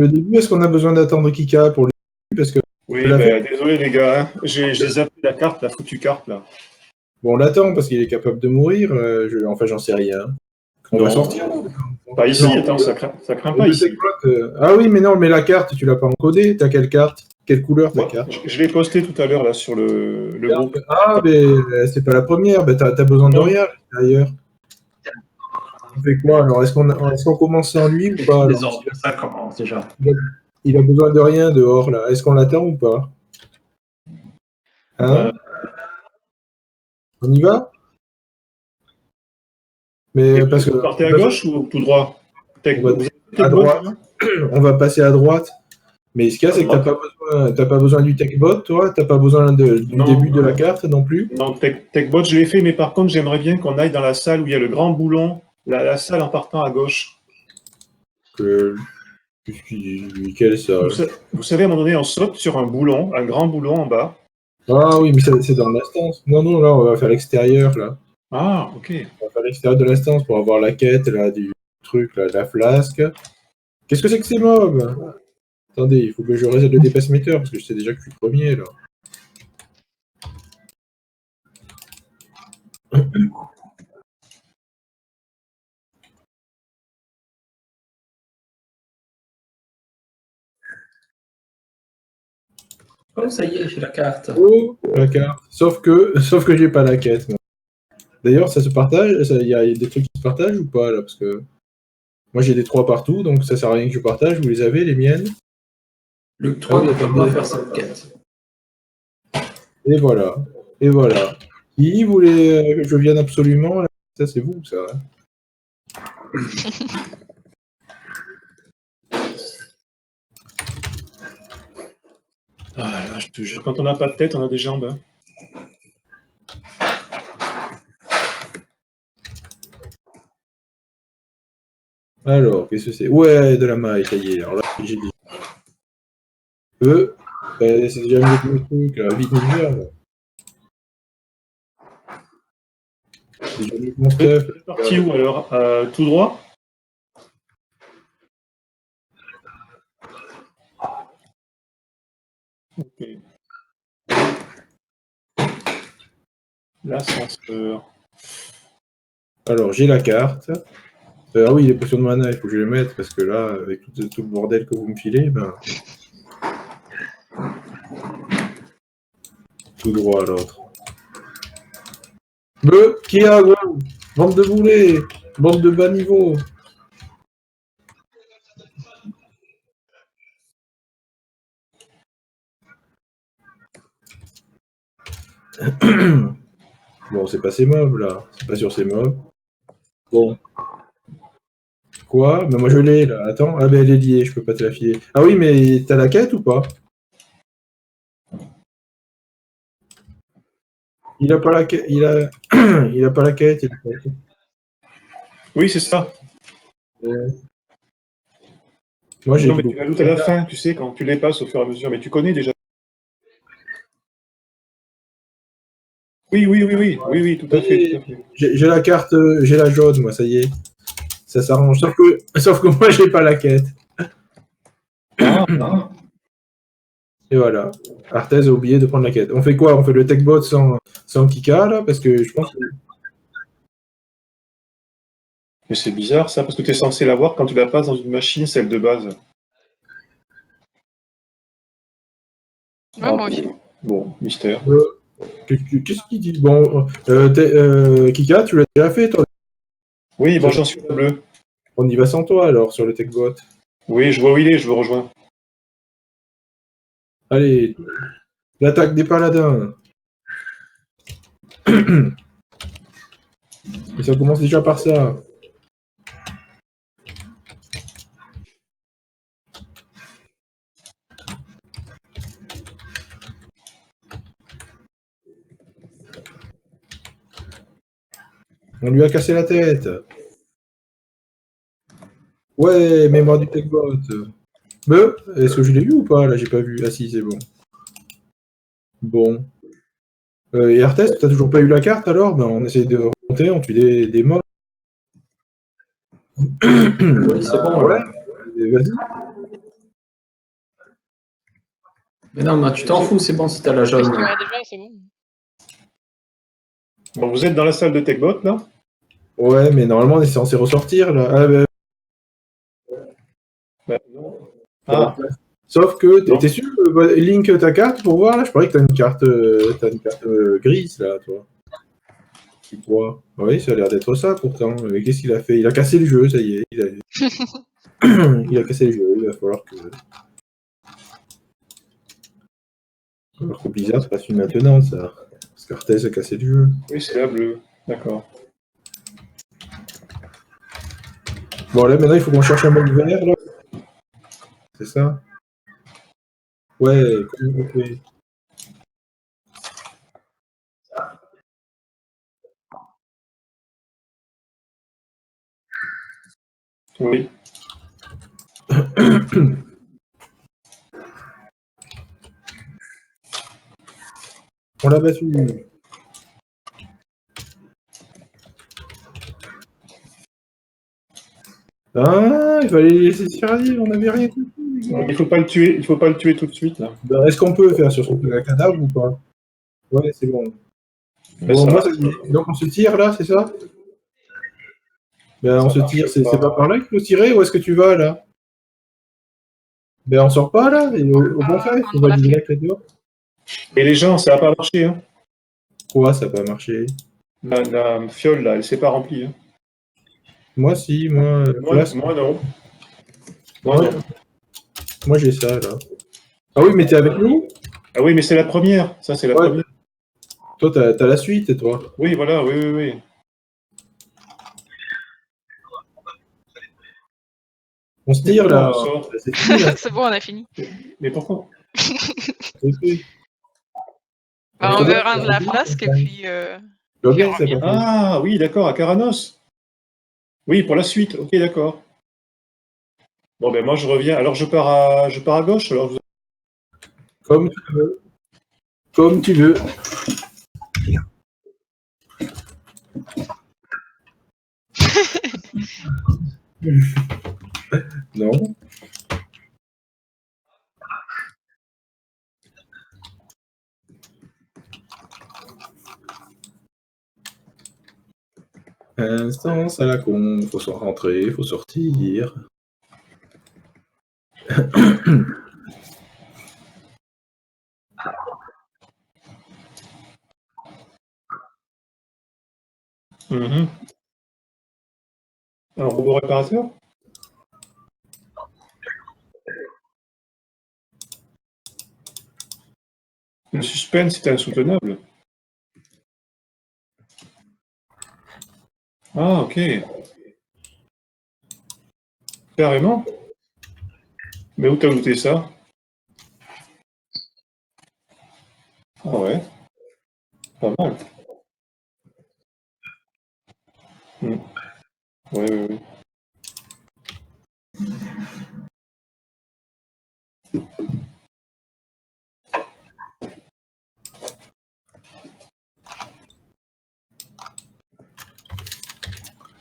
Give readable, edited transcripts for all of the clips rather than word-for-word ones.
Le début, est-ce qu'on a besoin d'attendre Kika pour le début parce que Oui, ben, désolé les gars, hein. J'ai zappé la carte, la foutue carte là. Bon, on l'attend parce qu'il est capable de mourir. Enfin, j'en sais rien. On Non. va sortir. Pas ici, Non. attends, ça craint pas ici. Ah oui, mais non, mais la carte, tu l'as pas encodée. T'as quelle carte? Quelle couleur ta Moi, carte? je l'ai posté tout à l'heure là sur le groupe. Ah, mais c'est pas la première. Ben, t'as besoin de rien d'ailleurs. On fait quoi alors? Est-ce qu'on commence sans lui ou pas? Les ordres, ça commence déjà. Il a besoin de rien dehors là. Est-ce qu'on l'attend ou pas? Hein? On y va? Mais parce que vous partez à gauche ou tout droit? à droite. On va passer à droite. Mais ce qu'il y a, c'est que t'as pas besoin du techbot, toi? T'as pas besoin du début de la carte non plus? Non, techbot, je l'ai fait, mais par contre, j'aimerais bien qu'on aille dans la salle où il y a le grand boulon, la salle en partant à gauche. Quelle salle? Vous savez, à un moment donné, on saute sur un boulon, un grand boulon en bas. Ah oui, mais c'est dans l'instance. Non, non, là, on va faire l'extérieur, là. Ah, ok. On va faire l'extérieur de l'instance pour avoir la quête, là, du truc, là, de la flasque. Qu'est-ce que c'est que ces mobs? Attendez, il faut que je reset le dépasse meter, parce que je sais déjà que je suis premier, là. Oh, ça y est, j'ai la carte. Oh, la carte. Sauf que j'ai pas la quête, moi. D'ailleurs, ça se partage? Il y a des trucs qui se partagent ou pas, là? Parce que moi, j'ai des 3 partout, donc ça sert à rien que je partage. Vous les avez, les miennes? Le 3 ne peut pas faire cette quête. Et voilà. Et voilà. Qui voulait que je vienne absolument, là? Ça, c'est vous, ça. Ah là, je te jure, quand on n'a pas de tête, on a des jambes. Hein. Alors, qu'est-ce que c'est? Ouais, de la maille, ça y est. Alors là, j'ai dit. C'est déjà mieux que le truc, là. Vite, Niger, là. C'est déjà mieux que mon stuff. C'est parti où alors? Tout droit? Ok. L'ascenseur. Alors, j'ai la carte. Ah oui, les potions de mana, il faut que je les mette, parce que là, avec tout le bordel que vous me filez, ben... Tout droit à l'autre. Qui a, gros? Bande de boulets! Bande de bas niveau! Bon, c'est pas ces mobs, là. C'est pas sur ces mobs. Bon. Quoi? Mais moi je l'ai là, attends. Ah ben elle est liée, je peux pas te la filer. Ah oui, mais t'as la quête ou pas? Il a pas la quête, il a... il a pas la quête. Oui, c'est ça. Moi j'ai... Non, mais tu l'ajoutes à la fin, tu sais, quand tu les passes au fur et à mesure, mais tu connais déjà. Oui, tout à fait. J'ai la carte, j'ai la jaune, moi, ça y est. Ça s'arrange. Sauf que moi j'ai pas la quête. Et voilà. Arthès a oublié de prendre la quête. On fait quoi? On fait le techbot sans Kika, là? Parce que je pense que... Mais c'est bizarre ça, parce que tu es censé l'avoir quand tu la passes dans une machine, celle de base. Ouais, moi aussi. Bon, mystère. Qu'est-ce qu'il dit? Bon, Kika, tu l'as déjà fait, toi? Oui, bon, j'en suis la bleue. On y va sans toi, alors, sur le techbot. Oui, je vois où il est, je le rejoins. Allez, l'attaque des paladins. Et ça commence déjà par ça. On lui a cassé la tête. Ouais, mémoire du techbot. Est-ce que je l'ai vu ou pas? Là, j'ai pas vu. Ah si, c'est bon. Bon. Et Arthès, t'as toujours pas eu la carte alors? Ben, on essaie de remonter, on tue des mobs. Oui, c'est bon, ouais. Vas-y. Mais non, mais tu t'en fous, c'est bon si t'as la Parce jaune. qu'il y en a déjà, c'est bon. Bon, vous êtes dans la salle de TechBot, là? Ouais, mais normalement, on est censé ressortir, là. Ah, bah, Non. Ah, sauf que, Non. t'es sûr, Link ta carte pour voir, là? Je parie que t'as une carte, grise, là, toi. Tu crois? Oui, ça a l'air d'être ça, pourtant. Mais qu'est-ce qu'il a fait? Il a cassé le jeu, ça y est. Il a cassé le jeu, il va falloir que... Alors que Blizzard fasse une maintenant, ça. Parce qu'Arthès a cassé le jeu. oui, c'est la bleue. D'accord. Bon, là, maintenant, il faut qu'on cherche un mode vert, là. C'est ça? Ouais, comment on fait? Oui. On l'a battu. Ah, il fallait les laisser survivre, on n'avait rien compris. Il faut pas le tuer. Il faut pas le tuer tout de suite, là. Ben, est-ce qu'on peut faire sur son cadavre ou pas? Ouais, c'est bon. Mais Bon, ça moi, va. donc on se tire là, c'est ça? Ben, on Ça se marche tire, c'est pas. pas par là qu'il faut tirer? Où est-ce que tu vas là? Ben, on sort pas là? Et au contraire, il faut On l'a valider fait. la clé dehors. Et les gens, ça n'a pas marché, hein. Quoi, ça n'a pas marché? La fiole, là, elle s'est pas remplie, hein. Moi, si, moi, place. Moi, non. Moi, Ouais. non. Moi, j'ai ça là. Ah oui, mais t'es avec nous? Ah oui, mais c'est la première. Ça, c'est la Ouais. première. Toi, t'as la suite, toi. Oui, voilà, oui, oui, oui. On se tire là. On sort. C'est fini là. C'est bon, on a fini. Mais pourquoi? C'est fait. Bah, on faudrait verra que de la ça flasque et revienne. puis. Tu vois puis bien on que ça revient. continue. Ah, oui, d'accord, à Caranos. Oui, pour la suite. Ok, d'accord. Bon, ben moi, je reviens. Alors, je pars à gauche. Alors, Comme tu veux. Comme tu veux. Non. Instance à la con, faut s'en rentrer, faut sortir. Mhm. Un robot réparateur? Le suspense est insoutenable. Ah, ok. Carrément? Mais où t'as looté ça? Ah ouais, pas mal. Hmm. Ouais, ouais, ouais.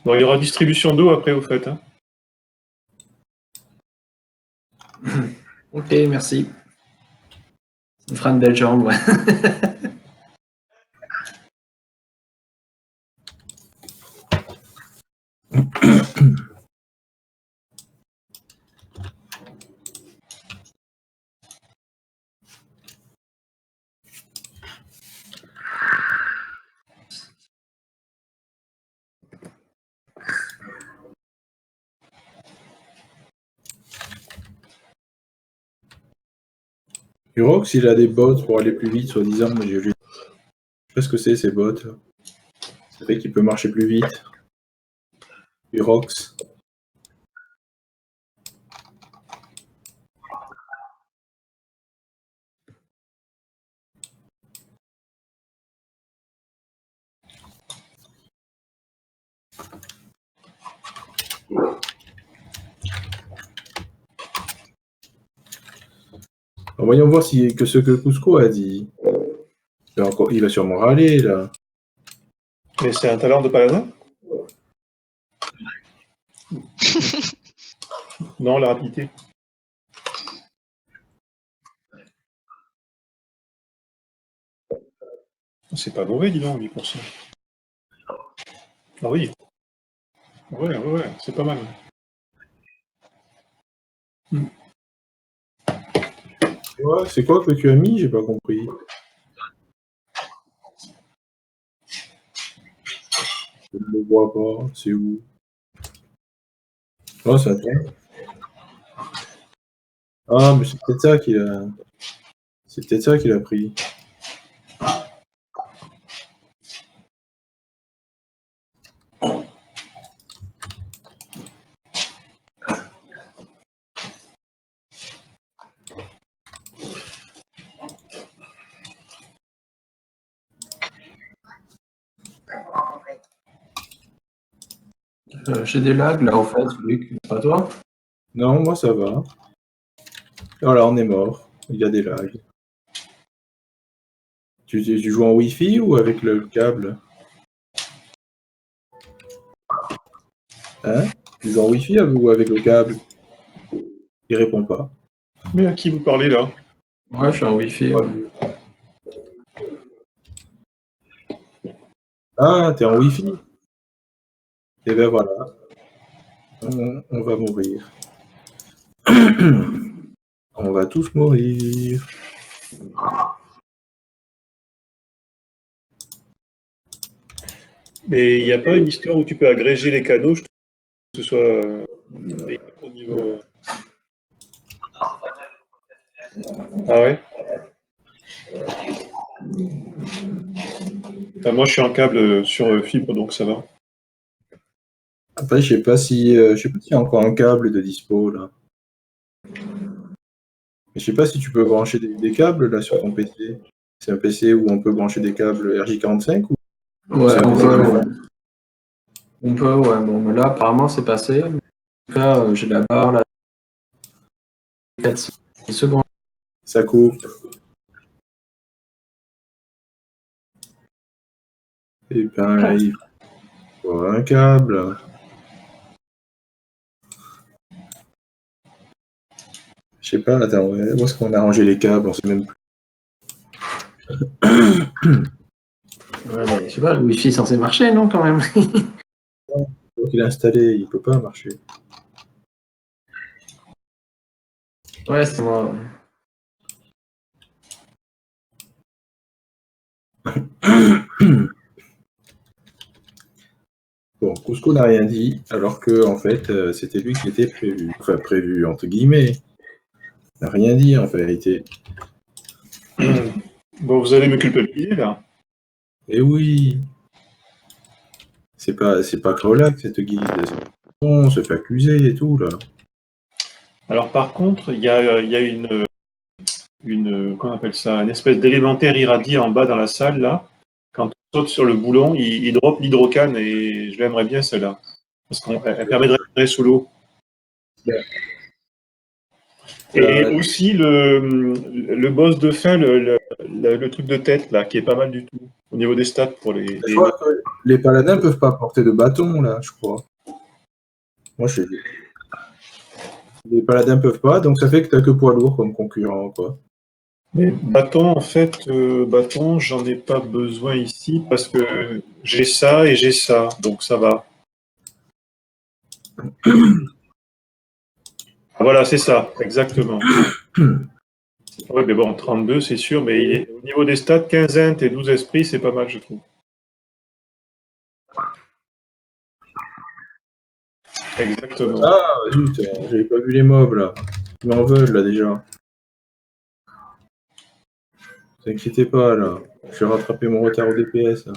Bon, il y aura distribution d'eau après, au fait, hein. Ok, merci. Ça me fera une belle jambe, ouais. Urox, il a des bots pour aller plus vite, soi-disant, mais je sais pas ce que c'est ces bots. Ça fait qu'il peut marcher plus vite. Urox. Alors, voyons voir que ce que Cusco a dit. Il va sûrement râler, là. Mais c'est un talent de paladin? Non, la rapidité. C'est pas mauvais, dis donc, 8%. Ah oui. Ouais, c'est pas mal. Ouais, c'est quoi que tu as mis? J'ai pas compris. Je ne le vois pas. C'est où? Oh, ça tombe. Ah, mais c'est peut-être ça qu'il a. C'est peut-être ça qu'il a pris. J'ai des lags là en fait, Luc, pas toi? Non, moi ça va. Voilà, on est mort. Il y a des lags. Tu joues en Wi-Fi ou avec le câble? Hein? Tu joues en Wi-Fi ou avec le câble? Il répond pas. Mais à qui vous parlez là? Ouais, je suis en Wi-Fi. Ouais. Ah, t'es en Wi-Fi? Et ben voilà. On va mourir. On va tous mourir. Mais il n'y a pas une histoire où tu peux agréger les canaux, je trouve que ce soit au niveau. Ah ouais? Enfin, moi je suis en câble sur fibre, donc ça va. Après, je sais pas s'il y a encore un câble de dispo là. Mais je sais pas si tu peux brancher des câbles là sur ton PC. C'est un PC où on peut brancher des câbles RJ45 ou Ouais, c'est un on PC peut, qui- ouais. On peut, ouais. Bon, mais là, apparemment, c'est passé. En tout cas, j'ai la barre là, 4 secondes. Ça coupe. Et ben, il faut un câble. Je sais pas, attends, ouais, où est-ce qu'on a rangé les câbles? On sait même plus. Ouais, mais je sais pas, le Wi-Fi est censé marcher, non, quand même? Donc il est installé, il peut pas marcher. Ouais, c'est moi. Bon, Cusco n'a rien dit, alors que en fait, c'était lui qui était prévu. Enfin, prévu entre guillemets. Il n'a rien dit en vérité. Bon, vous allez me culpabiliser là. Et oui, c'est pas Krolak cette guide. On se fait accuser et tout là. Alors par contre, il y a comment on appelle ça, une espèce d'élémentaire irradié en bas dans la salle là. Quand on saute sur le boulon, il drop l'hydrocane et je l'aimerais bien celle-là. Parce qu'elle permet de respirer sous l'eau. Et Euh, aussi le boss de fin, le truc de tête là, qui est pas mal du tout. Au niveau des stats pour je crois que les paladins peuvent pas porter de bâton là, je crois. Moi, je sais. Les paladins peuvent pas, donc ça fait que t'as que poids lourd comme concurrent quoi. Mais bâton, en fait, bâton, j'en ai pas besoin ici parce que j'ai ça et j'ai ça, donc ça va. Ah, voilà, c'est ça, exactement. Ouais, mais bon, 32, c'est sûr, mais au niveau des stats, 15 int et 12 esprits, c'est pas mal, je trouve. Exactement. Ah, zut, j'avais pas vu les mobs là. Ils m'en veulent là déjà. Ne vous inquiétez pas là. Je vais rattraper mon retard au DPS là.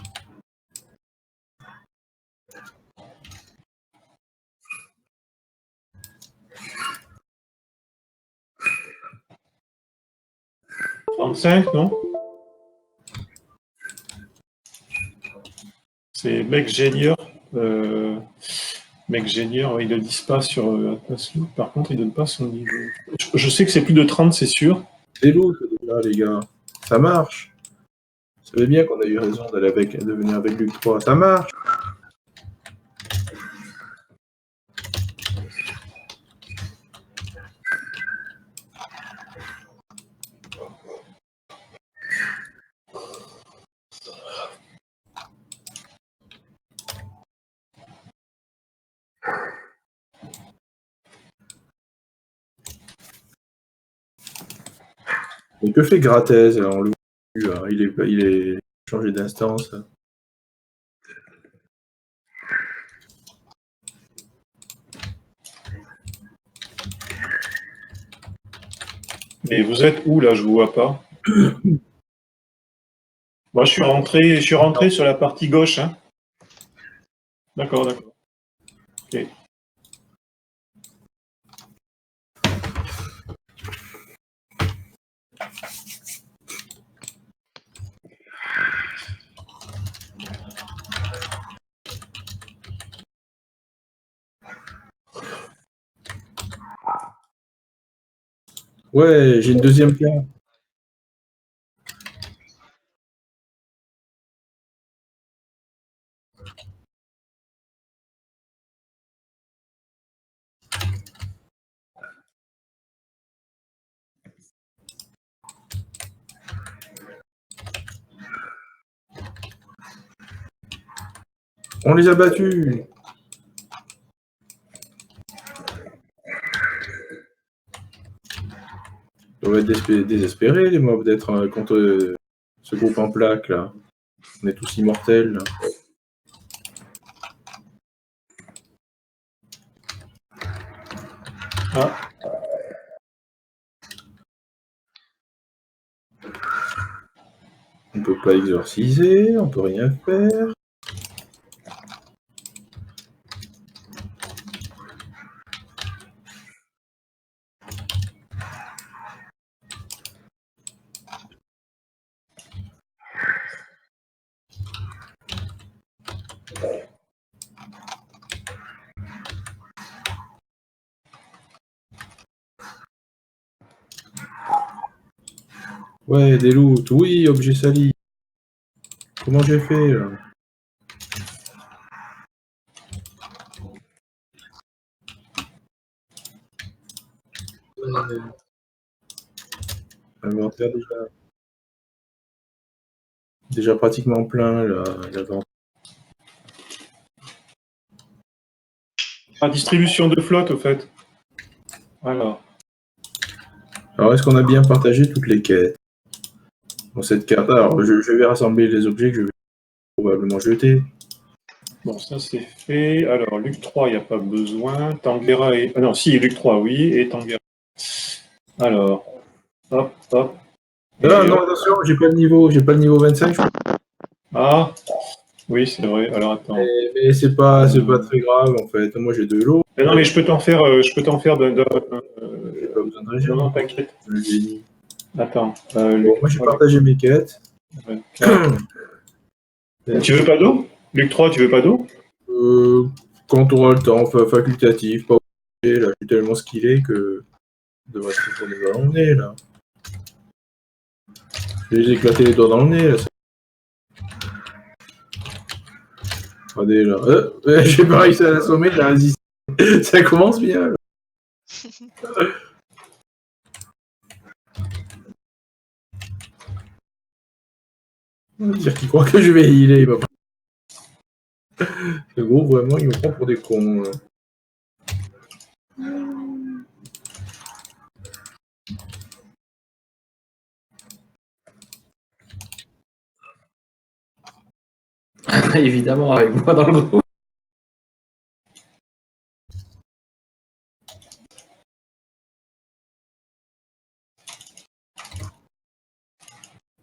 « 35, non? C'est mec génieur. Mec génieur, ils ne le disent pas sur Atlas Loot. Par contre, ils ne donnent pas son niveau. Je sais que c'est plus de 30, c'est sûr. C'est lourd déjà les gars. Ça marche. Vous savez bien qu'on a eu raison de venir avec Luc 3. Ça marche. Mais que fait Gratez, là, on le voit plus, là. Il est changé d'instance. Mais vous êtes où là? Je vous vois pas. Moi, je suis rentré sur la partie gauche. Hein. D'accord, d'accord. Ok. Ouais, j'ai une deuxième pierre. On les a battus. Ils doivent être désespérés, les mobs, d'être contre ce groupe en plaques, là. On est tous immortels, là. Ah, On peut pas exorciser, on peut rien faire. Ouais, des loots. Oui, objet sali. Comment j'ai fait, là? Inventaire déjà pratiquement plein, là. L'inventaire. ah, distribution de flotte, au fait. Alors. Alors, est-ce qu'on a bien partagé toutes les quêtes dans cette carte? Alors, je vais rassembler les objets que je vais probablement jeter. Bon, ça c'est fait. Alors, Luc 3, il n'y a pas besoin. Tanguera et. Ah non, si, Luc 3, oui, et Tanguera. Alors, hop, hop. Ah Et non, hop. attention, j'ai pas le niveau 25, Ah, oui, c'est vrai. Alors, attends. mais c'est pas très grave, en fait. Moi, j'ai de l'eau, Mais non, mais je peux t'en faire, j'ai pas besoin de non, non, régénérer. t'inquiète. Le génie. Attends. Bon, moi, j'ai partagé mes quêtes. 24. Tu veux pas d'eau? Luc 3, tu veux pas d'eau? Quand on aura le temps, facultatif, pas obligé, là, je suis tellement skillé que je devrais se tourner dans le nez, là. Je vais les éclater les doigts dans le nez, là. Regardez, là. J'ai pas réussi à l'assommer, de la résistance. Ça commence bien, là. On va dire qu'il croit que je vais healer, il va pas. Le gros, vraiment, il me prend pour des cons, là. Évidemment, avec moi dans le groupe.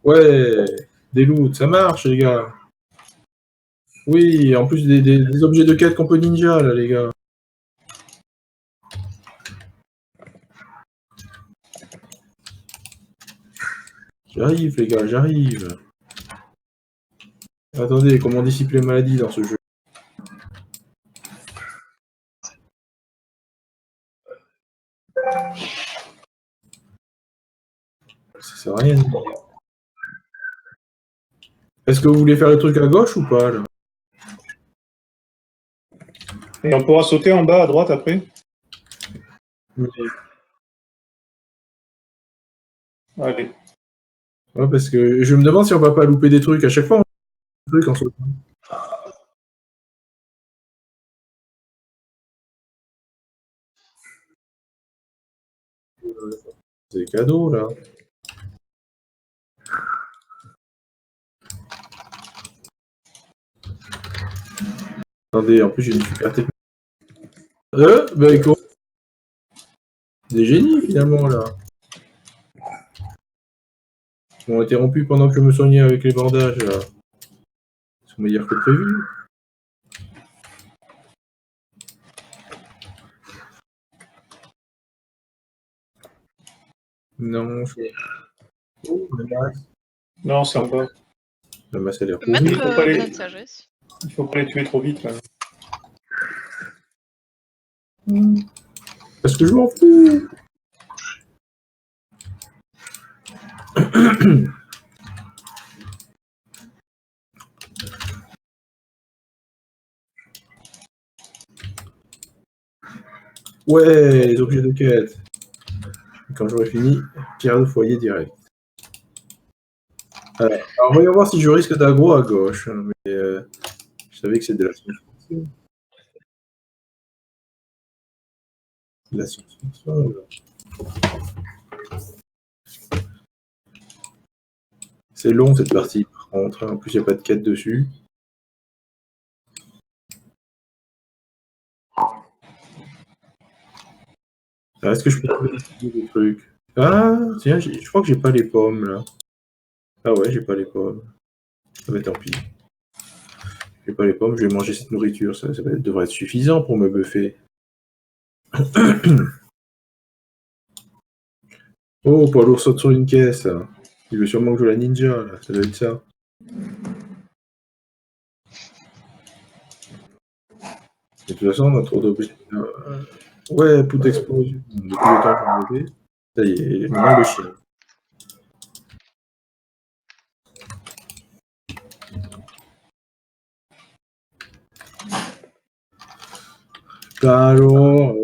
Ouais, des loots, ça marche, les gars. Oui, en plus des objets de quête qu'on peut ninja, là, les gars. J'arrive, les gars, j'arrive. Attendez, comment dissiper les maladies dans ce jeu? Ça sert à rien de dire. Est-ce que vous voulez faire le truc à gauche ou pas, là? Et on pourra sauter en bas à droite après? Allez. Ouais, parce que je me demande si on va pas louper des trucs. À chaque fois, on loupe des trucs en sautant. C'est cadeau, là. Attendez, en plus j'ai une super technique. Bah écoute. Des génies finalement là. Ils m'ont interrompu pendant que je me soignais avec les bandages là. Ils sont meilleurs que prévu. Non, je... Oh, la masse. Non, c'est en bas. La masse a l'air On peut mettre pourrie. faut pas les- bonne sagesse. Il faut pas les tuer trop vite. Là. Parce que je m'en fous. Ouais, les objets de quête. Quand j'aurai fini, pierre de foyer direct. Alors voyons voir si je risque d'aggro à gauche. Mais je savais que c'était de la science-fiction. De la science-fiction, là. C'est long cette partie par contre. En plus, il n'y a pas de quête dessus. Alors, est-ce que je peux trouver des trucs? Ah, tiens, je crois que j'ai pas les pommes là. Ah ouais, j'ai pas les pommes. Ah bah tant pis. J'ai pas les pommes, je vais manger cette nourriture. Ça devrait être suffisant pour me buffer. Oh, poids lourd saute sur une caisse. Là. Il veut sûrement jouer la ninja, là. Ça doit être ça. De toute façon, on a trop d'objets. Ouais, poudre d'explosion. Depuis le temps qu'on l'avait. Ça y est, maintenant le chien. Bah alors.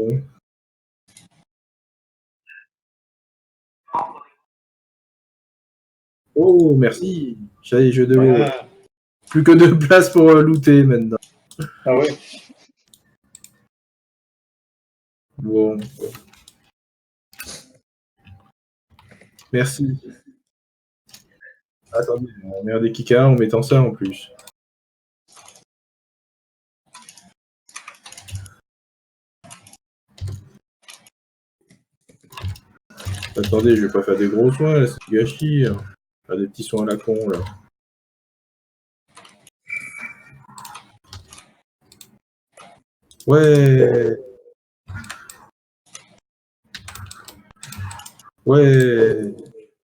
Oh, merci. Ça y est, jeu de l'eau. Voilà. Plus que 2 places pour looter maintenant. Ah ouais. Bon. Merci. Attendez, on met des kikas en mettant ça en plus. Attendez, je vais pas faire des gros soins, là, c'est du gâchis. Hein. Faire des petits soins à la con, là. Ouais. Ouais.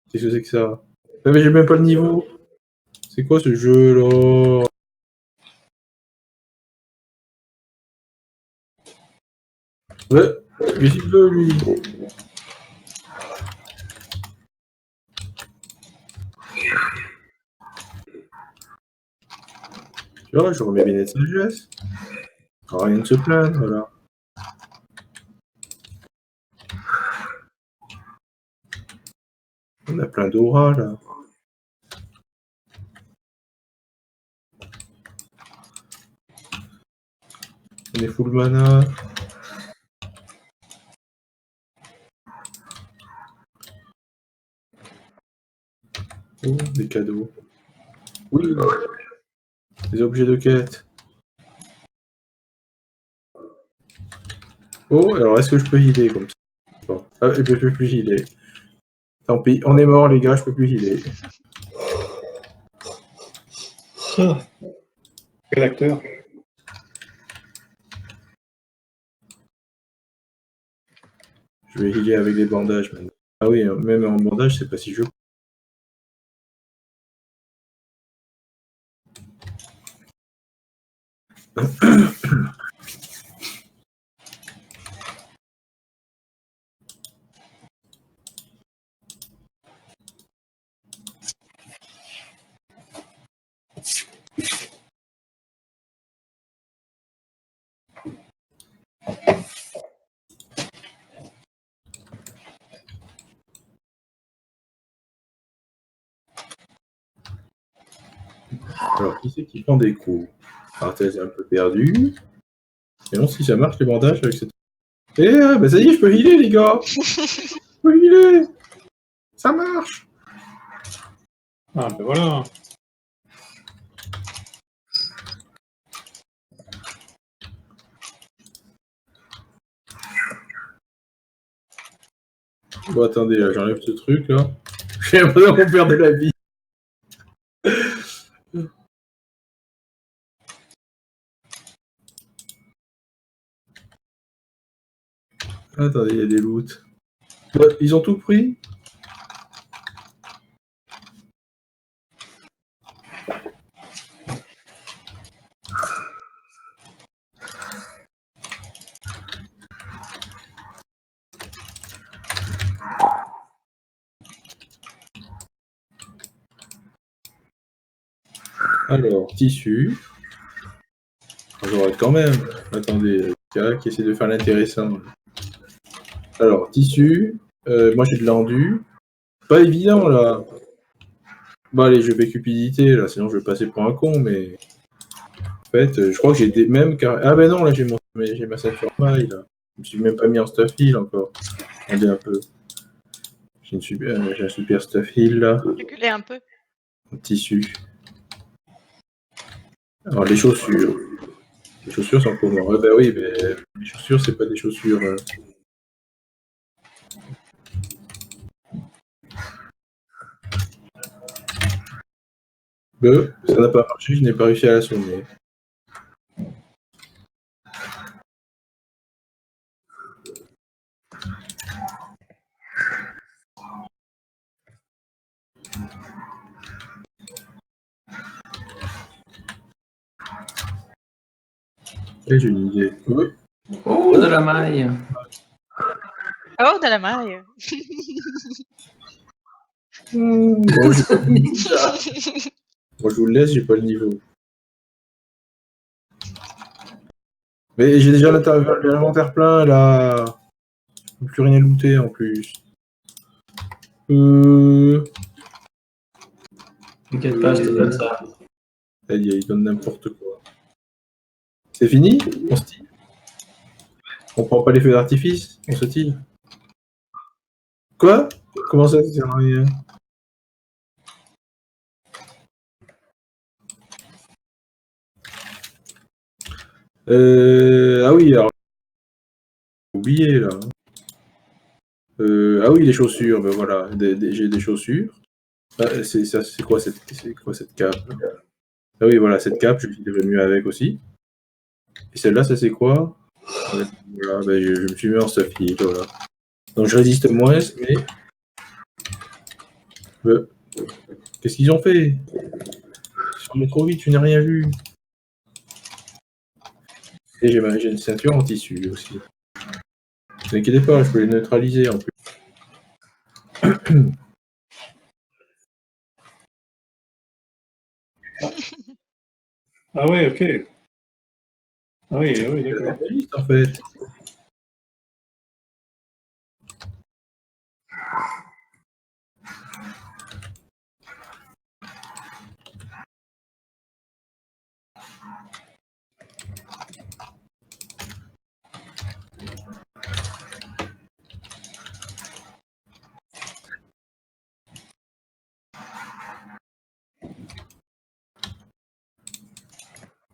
Qu'est-ce que c'est que ça? Ah, mais j'ai même pas le niveau. C'est quoi ce jeu, là? Ouais. Qu'est-ce qu'il veut, lui? Tu vois, je remets mes lunettes de sagesse. Rien de se plaindre, voilà. On a plein d'aura, là. On est full mana. Oh, des cadeaux. Oui. Des objets de quête. Oh, alors est-ce que je peux healer comme ça? Bon. Ah, je peux plus healer. Tant pis, on est mort, les gars, je peux plus healer. Quel acteur? Je vais healer avec des bandages maintenant. Ah oui, même en bandage, c'est pas si joli. Alors, qui c'est qui prend des coups? Arthès est un peu perdu. Et non, si ça marche les bandages avec cette. Eh, bah ça y est, je peux healer, les gars! Je peux healer! Ça marche! Ah ben voilà. Bon, attendez, là, j'enlève ce truc, là. J'ai l'impression qu'on perd de la vie. Attendez, il y a des loots. Ouais, ils ont tout pris? Alors, tissu. J'aurais quand même. Attendez, qui essaie de faire l'intéressant. Alors, tissu. Moi, j'ai de l'endu. Pas évident, là. Bon, allez, je vais cupidité, là, sinon je vais passer pour un con, mais... En fait, je crois que j'ai des... Même... Ah ben non, là, j'ai ma ceinture maille, là. Je me suis même pas mis en stuff heal, encore. Attendez un peu. J'ai un super stuff heal, là. Reculez un peu. En tissu. Alors, les chaussures. Les chaussures sont comment? Ouais, bah oui, mais les chaussures, c'est pas des chaussures... Ça n'a pas marché, je n'ai pas réussi à l'assommer. Et j'ai une idée. Oui. Oh, de la maille. Oh, de la maille. Bon, moi, je vous le laisse, j'ai pas le niveau. Mais j'ai déjà l'inventaire plein, là. Plus rien looter, en plus. T'inquiète pas, je te donne ça. Il donne n'importe quoi. C'est fini? On se tire? On prend pas les feux d'artifice? On se tire? Quoi? Comment ça, ça sert à rien? Ah oui, alors... Oublié, là. Ah oui, les chaussures, ben voilà. J'ai des chaussures. Ah, c'est quoi cette cape? Ah oui, voilà, cette cape, je suis devenu avec aussi. Et celle-là, ça c'est quoi? Voilà, ben, je me suis mis en stuff heal, voilà. Donc je résiste moins, mais... Qu'est-ce qu'ils ont fait? Ils sont allés trop vite, tu n'as rien vu. Et j'ai une ceinture en tissu aussi. Ne vous inquiétez pas, je peux les neutraliser en plus. Ah ouais, ok. Ah oui, d'accord. En fait.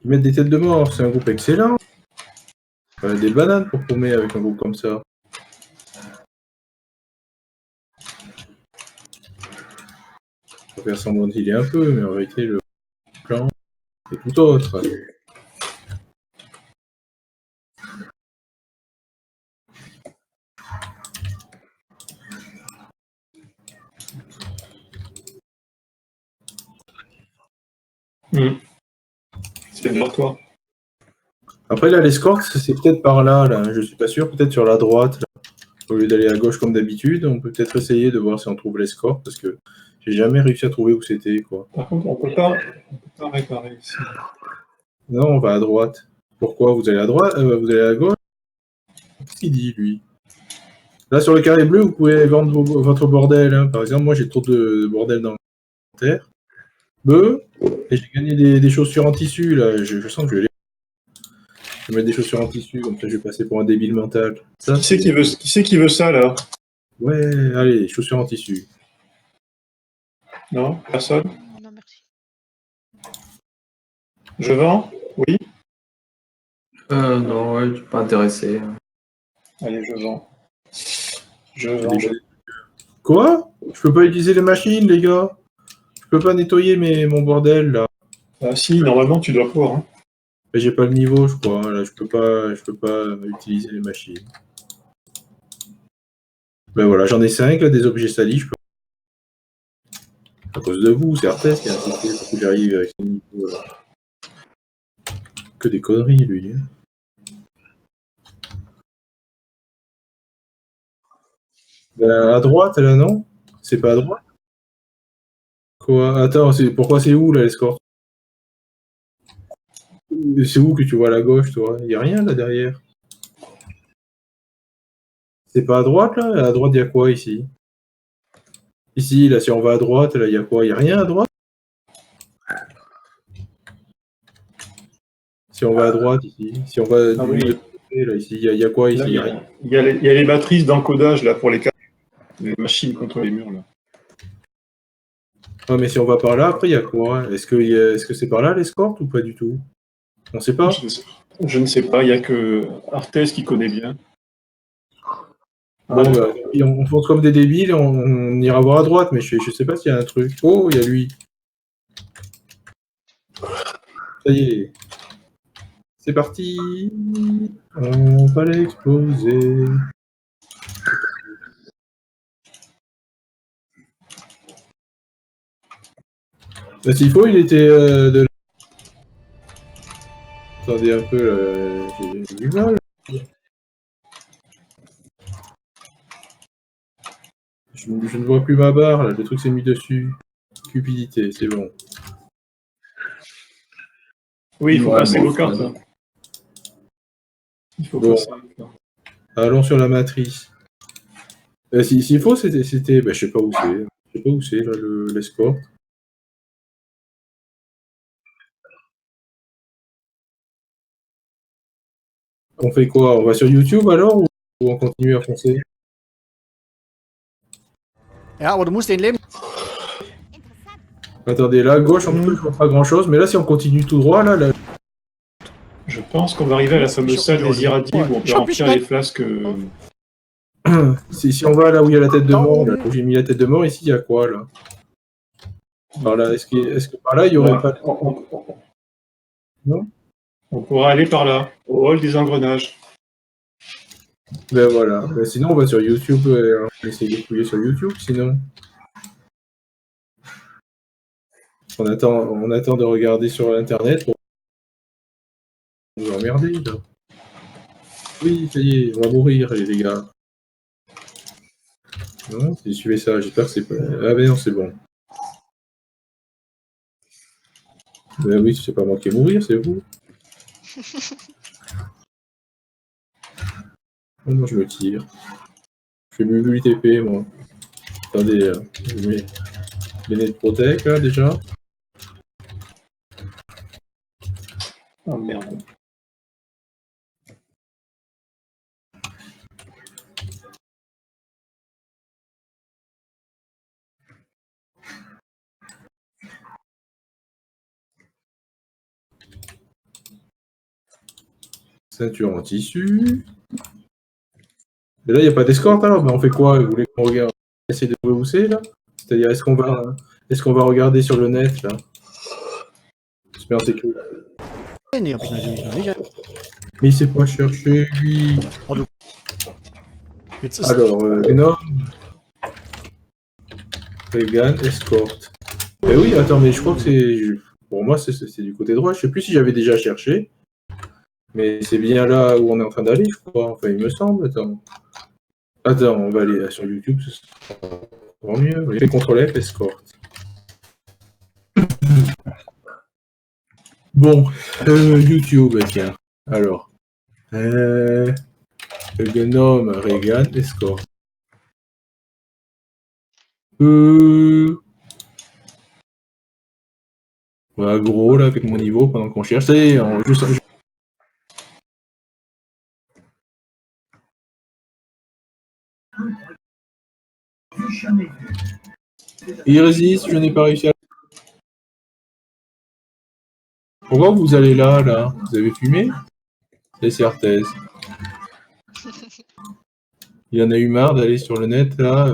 Ils mettent des têtes de mort, c'est un groupe excellent. Des bananes pour paumer avec un groupe comme ça. Je vais faire semblant de healer un peu, mais en réalité, le plan est tout autre. C'est vers toi. Après, là, l'escorte, c'est peut-être par là, je suis pas sûr, peut-être sur la droite. Là. Au lieu d'aller à gauche comme d'habitude, on peut peut-être essayer de voir si on trouve l'escorte, parce que j'ai jamais réussi à trouver où c'était, quoi. Par contre, on peut pas réparer ici. Non, on va à droite. Pourquoi? Vous allez à droite? Vous allez à gauche? Qu'est-ce qu'il dit, lui? Là, sur le carré bleu, vous pouvez vendre votre bordel. Hein. Par exemple, moi, j'ai trop de bordel dans l'inventaire. Et j'ai gagné des chaussures en tissu, là. Je sens que je vais les... Je vais mettre des chaussures en tissu, comme ça, je vais passer pour un débile mental. Ça, Qui c'est qui veut ça, là? Ouais, allez, chaussures en tissu. Non? Personne? Non, merci. Je vends? Oui? Non, ouais, je suis pas intéressé. Allez, je vends. Je J'ai vends. déjà des Quoi? Je peux pas utiliser les machines, les gars. Je peux pas nettoyer mon bordel, là. Ah si, normalement, tu dois pouvoir. Hein. Mais j'ai pas le niveau, je crois. Là, je peux pas utiliser les machines. Ben voilà, j'en ai 5, là, des objets salis. Je peux... À cause de vous, c'est Arthès qui a insisté pour que j'arrive avec ce niveau, là. Que des conneries, lui. Ben, à droite, là, non? C'est pas à droite? Quoi? Attends, pourquoi c'est où, là, l'escorte? C'est où que tu vois à la gauche, toi? Y a rien, là, derrière. C'est pas à droite, là? À droite, y a quoi, ici? Ici, là, si on va à droite, là, y a quoi? Y a rien à droite? Si on va à droite, ici. Si on va Ah du oui. côté, là, ici, y a quoi, ici? Là, Y a rien. il y a les matrices d'encodage là pour les machines contre les murs là. Ah, mais si on va par là, après, il y a quoi? Est-ce que c'est par là l'escorte ou pas du tout? On sait pas. Je ne sais pas, il n'y a que Arthès qui connaît bien. Bon, bah, on fonce comme des débiles et on ira voir à droite, mais je sais pas s'il y a un truc. Oh, il y a lui. Ça y est. C'est parti. On va l'exploser. Bah, s'il faut, il était de... Attendez un peu, j'ai du mal. Je ne vois plus ma barre, là. Le truc s'est mis dessus. Cupidité, c'est bon. Oui, il faut Ouais, passer bon, vos cartes. Hein. Il faut Bon. passer. Allons sur la matrice. S'il faut, c'était... Bah, je sais pas où c'est. Je sais pas où c'est, là, l'escorte. On fait quoi? On va sur YouTube alors ou on continue à foncer? Ja, aber du musst den Leben. Attendez, là à gauche, on ne voit pas grand chose, mais là si on continue tout droit, là. Je pense qu'on va arriver à la fameuse salle des irradiés où on peut remplir les flasques. Si on va là où il y a la tête de mort, là, où j'ai mis la tête de mort, ici il y a quoi là? Par là, est-ce que par là il y aurait pas. Non? On pourra aller par là, au hall des engrenages. Ben voilà. Ben, sinon on va sur YouTube, on essaie de fouiller sur YouTube, sinon. On attend de regarder sur internet pour nous emmerder là. Oui, ça y est, on va mourir les gars. Non, si suivez ça, j'espère que c'est pas. Ah ben non, c'est bon. Ben oui, c'est pas moi qui vais mourir, c'est vous. Oh, moi je me tire. Je fais du TP moi. Attendez, je mets les nets protect là déjà. Oh merde. Ceinture en tissu. Et là, il n'y a pas d'escorte alors, mais on fait quoi? Vous voulez qu'on regarde? Essayer de trouver où c'est là? C'est-à-dire, est-ce qu'on va regarder sur le net là? J'espère que c'est que. Nee, hab ich natürlich noch nicht. Mais il sait pas chercher lui. Jetzt ist Alors, Gnome. Vegan, escorte. Eh oui, attends, mais je crois que c'est. Pour moi, c'est du côté droit. Je sais plus si j'avais déjà cherché. Mais c'est bien là où on est en train d'aller, je crois. Enfin, il me semble. Attends, on va aller sur YouTube. Ce sera encore mieux. On fait CTRL F, escorte. Bon, YouTube, tiens. Alors. Gnome, Regan, escorte. Voilà, gros, là, avec mon niveau, pendant qu'on cherche. Ça y est, il résiste, je n'ai pas réussi à... Pourquoi vous allez là, là? Vous avez fumé? C'est Arthès. Il en a eu marre d'aller sur le net, là.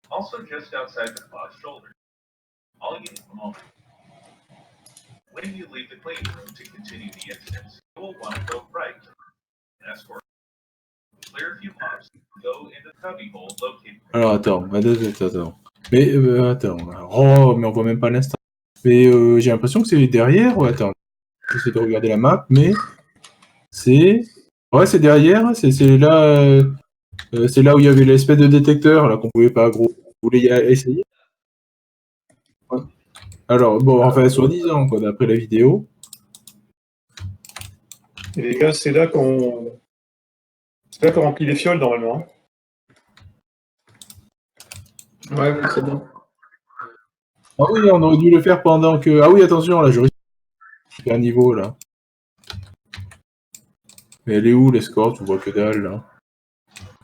Also just outside the cloth shoulder. All you need a moment. When you leave the cleaning room to continue the incidents, you will want to go right. Escort. Clear a few mops. Go in the cubbyhole located. Alors attends. Mais attends. Oh, mais on voit même pas l'instant. Mais j'ai l'impression que c'est derrière. Ouais, attends. J'essaie de regarder la map, mais c'est. Ouais, c'est derrière. C'est là. C'est là où il y avait l'espèce de détecteur là qu'on pouvait pas gros. Vous voulez essayer? Ouais. Alors bon, enfin soi-disant quoi, d'après la vidéo. Et les gars, c'est là qu'on remplit les fioles normalement. Ouais, oui, c'est bon. Ah oui, on aurait dû le faire pendant que. Ah oui, attention, là, je risque un niveau là. Mais elle est où l'escorte? Je vois que dalle là.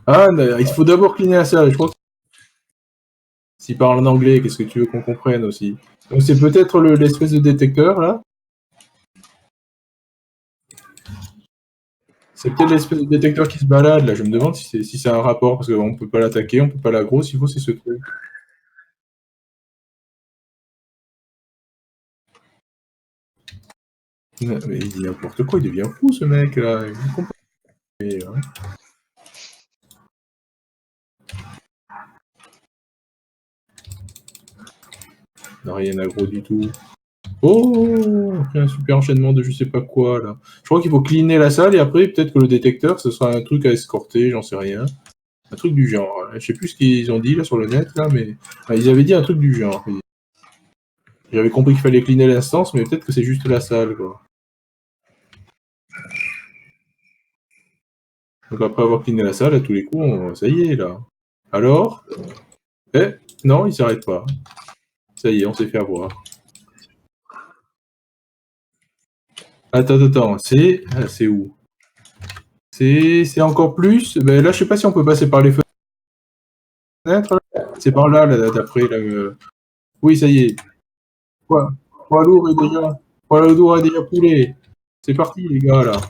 Ah, il faut d'abord cleaner la salle, je crois que. S'il parle en anglais, qu'est-ce que tu veux qu'on comprenne aussi? Donc c'est peut-être l'espèce de détecteur là. C'est peut-être l'espèce de détecteur qui se balade là. Je me demande si c'est un rapport parce qu'on peut pas l'attaquer, on peut pas la grosse, il faut c'est ce truc. Mais il dit n'importe quoi, il devient fou ce mec là. Il comprend pas. Et, hein. Non, rien d'aggro du tout. Oh, un super enchaînement de je sais pas quoi là. Je crois qu'il faut cleaner la salle et après peut-être que le détecteur ce sera un truc à escorter, j'en sais rien. Un truc du genre. Je sais plus ce qu'ils ont dit là sur le net là, mais enfin, ils avaient dit un truc du genre. J'avais compris qu'il fallait cleaner l'instance, mais peut-être que c'est juste la salle quoi. Donc après avoir cleané la salle, à tous les coups, ça y est là. Alors? Eh, non, il s'arrête pas. Ça y est, on s'est fait avoir. Attends, c'est où? C'est encore plus. Ben là, je sais pas si on peut passer par les fenêtres. C'est par là, d'après. Oui, ça y est. Poids lourd est déjà coulé. C'est parti, les gars, là.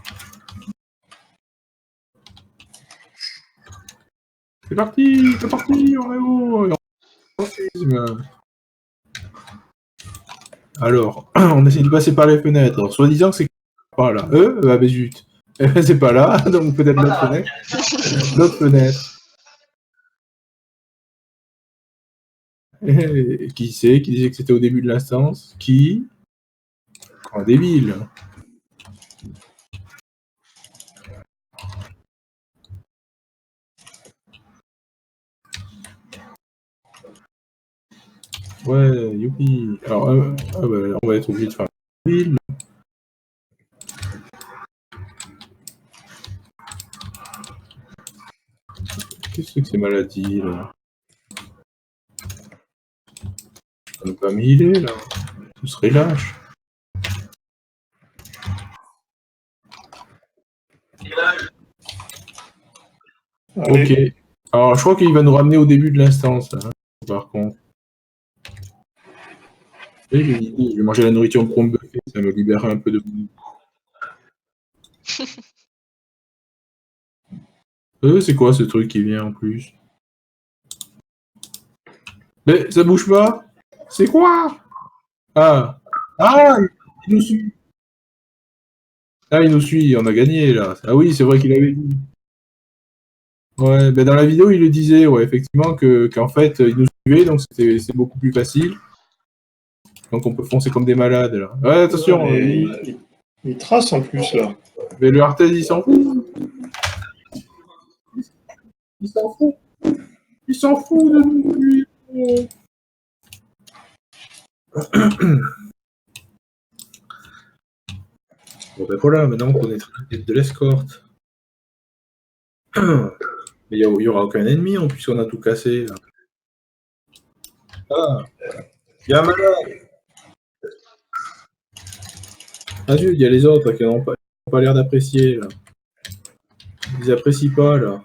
C'est parti, on est où? Alors, on essaie de passer par les fenêtres. Soi-disant que c'est pas là. Ah ben zut. C'est pas là, donc peut-être l'autre fenêtre. L'autre fenêtre. Qui c'est qui disait que c'était au début de l'instance? Qui? Un débile. Ouais, youpi. Alors, bah, on va être obligé de faire un film. Qu'est-ce que c'est maladie, là? On n'a pas mis il est, là. Ce serait lâche. Allez. Ok. Alors, je crois qu'il va nous ramener au début de l'instance, là, par contre. Et j'ai une idée, je vais manger la nourriture pour me buffer, ça me libère un peu de... C'est quoi ce truc qui vient en plus? Mais ça bouge pas? C'est quoi? Ah! Ah! Il nous suit! Ah, il nous suit, on a gagné, là. Ah oui, c'est vrai qu'il avait dit. Ouais, ben dans la vidéo, il le disait, ouais, effectivement, qu'en fait, il nous suivait, donc c'est beaucoup plus facile. Donc on peut foncer comme des malades, là. Ouais, attention! Il trace en plus, là. Mais le Arthès, il s'en fout! Il s'en fout! Il s'en fout de nous, lui! Bon ben voilà, maintenant on connaît la tête de l'escorte. Mais il n'y aura aucun ennemi en plus, on a tout cassé. Là. Ah, il y a un malade. Ah zut, il y a les autres qui n'ont pas l'air d'apprécier. Là. Ils apprécient pas là.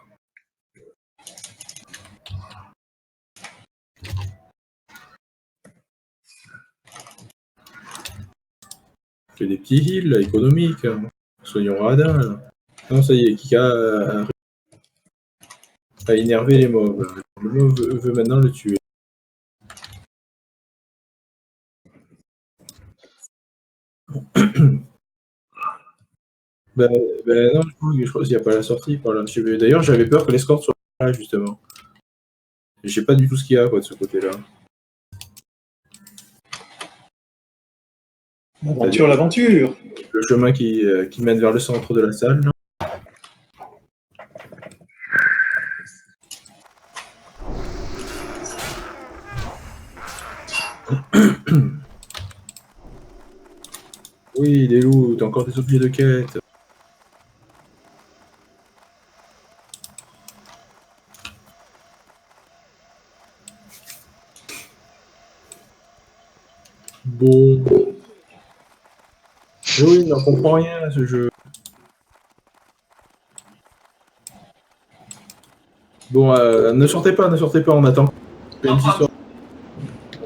J'ai des petits heals là, économiques. Hein. Soignons radin. Là. Non, ça y est, Kika a énervé les mobs. Là. Le mob veut maintenant le tuer. Ben non, je crois qu'il n'y a pas la sortie par là. D'ailleurs, j'avais peur que l'escorte soit là, justement. Je sais pas du tout ce qu'il y a quoi, de ce côté-là. L'aventure. Le chemin qui mène vers le centre de la salle. Là. Oui, les loups, t'as encore des objets de quête. Bon. Oui, il n'en comprend rien à ce jeu. Bon, ne sortez pas, on attend.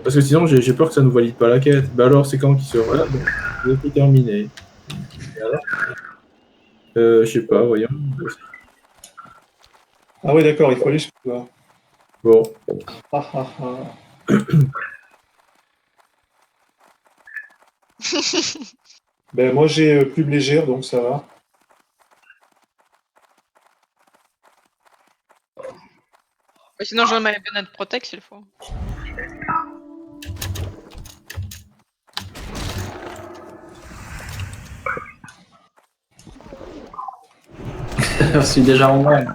Parce que sinon, j'ai peur que ça nous valide pas la quête. Bah alors, c'est quand qui sort là? Bon, c'est terminé. Je sais pas, voyons. Ah ouais, d'accord, il faut aller jusque là. Bon. Ben moi j'ai plume légère, donc ça va. Sinon, j'aurais ma Bennet Protect s'il faut. Je suis déjà en vrai.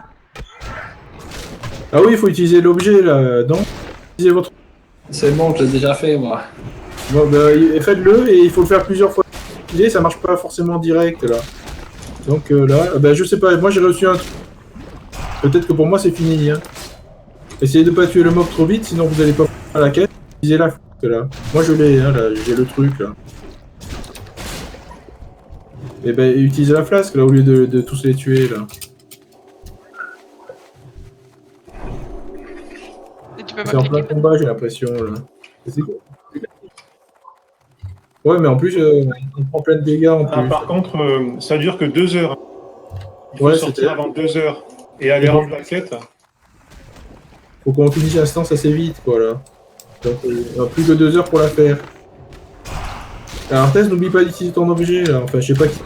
Ah oui, il faut utiliser l'objet là. Donc, utilisez votre. C'est bon, je l'ai déjà fait moi. Bon, bah, faites-le et il faut le faire plusieurs fois. Ça marche pas forcément direct là. Donc là, bah, je sais pas, moi j'ai reçu un truc. Peut-être que pour moi c'est fini. Hein. Essayez de pas tuer le mob trop vite, sinon vous allez pas faire la quête. Utilisez la flasque là. Moi je l'ai, hein, là, j'ai le truc là. Et ben utilisez la flasque là au lieu de tous les tuer là. Et tu peux C'est en plein m'appliquer. combat j'ai l'impression là. C'est cool. Ouais mais en plus on prend plein de dégâts en plus. Par contre, ça dure que 2 heures. Il faut Ouais, sortir avant 2 heures et aller rendre la quête. Faut qu'on finisse l'instance assez vite quoi là. Donc on a plus que 2 heures pour la faire. Alors Tess, n'oublie pas d'utiliser ton objet là, enfin je sais pas qui.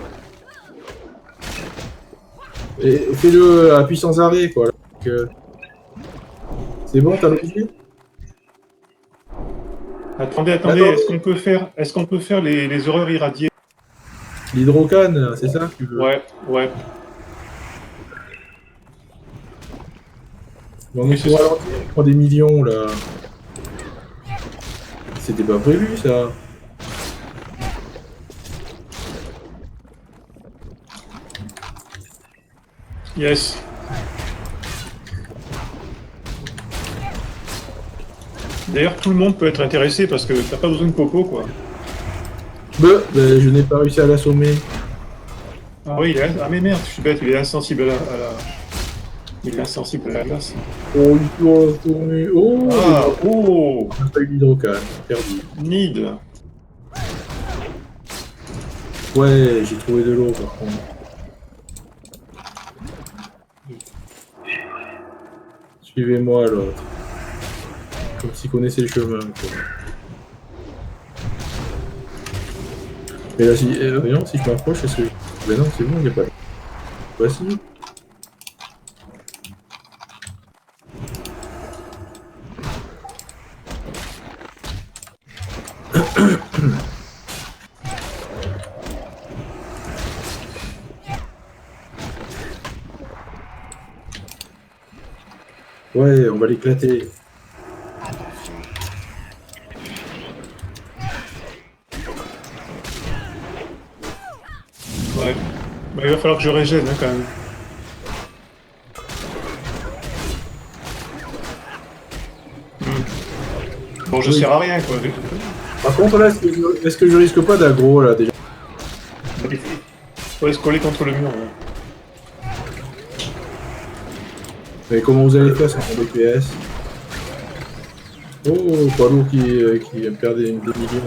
Et fais-le à puissance arrêt quoi. Là. Donc, c'est bon, t'as l'objet? Attendez, Attends. est-ce qu'on peut faire les horreurs irradiées? L'hydrocane, c'est ça que tu veux? Ouais. Bon, mais faut ralentir, on prend des millions là. C'était pas prévu ça. Yes. D'ailleurs, tout le monde peut être intéressé parce que t'as pas besoin de coco, quoi. Je n'ai pas réussi à l'assommer. Ah oui, ah mais merde, je suis bête, il est insensible à la... Il est insensible à la glace. Oh, il peut retourner. Oh, Ah, oh, on n'a pas eu l'hydrocane, perdu. Need. Ouais, j'ai trouvé de l'eau par contre. Suivez-moi l'autre. Comme s'il connaissait le chemin. Quoi. Mais là, voyons, si je m'approche, est-ce que... Ben non, c'est bon, il n'y a pas... Voici. Ouais, on va l'éclater. Ouais. Bah, il va falloir que je régène, hein, quand même. Bon, je sers à rien, quoi. Par contre, là, est-ce que je risque pas d'aggro, là, déjà? Il faut aller se coller contre le mur, là. Mais comment vous allez faire sans mon DPS? Oh, pas lourd qui perd des millions.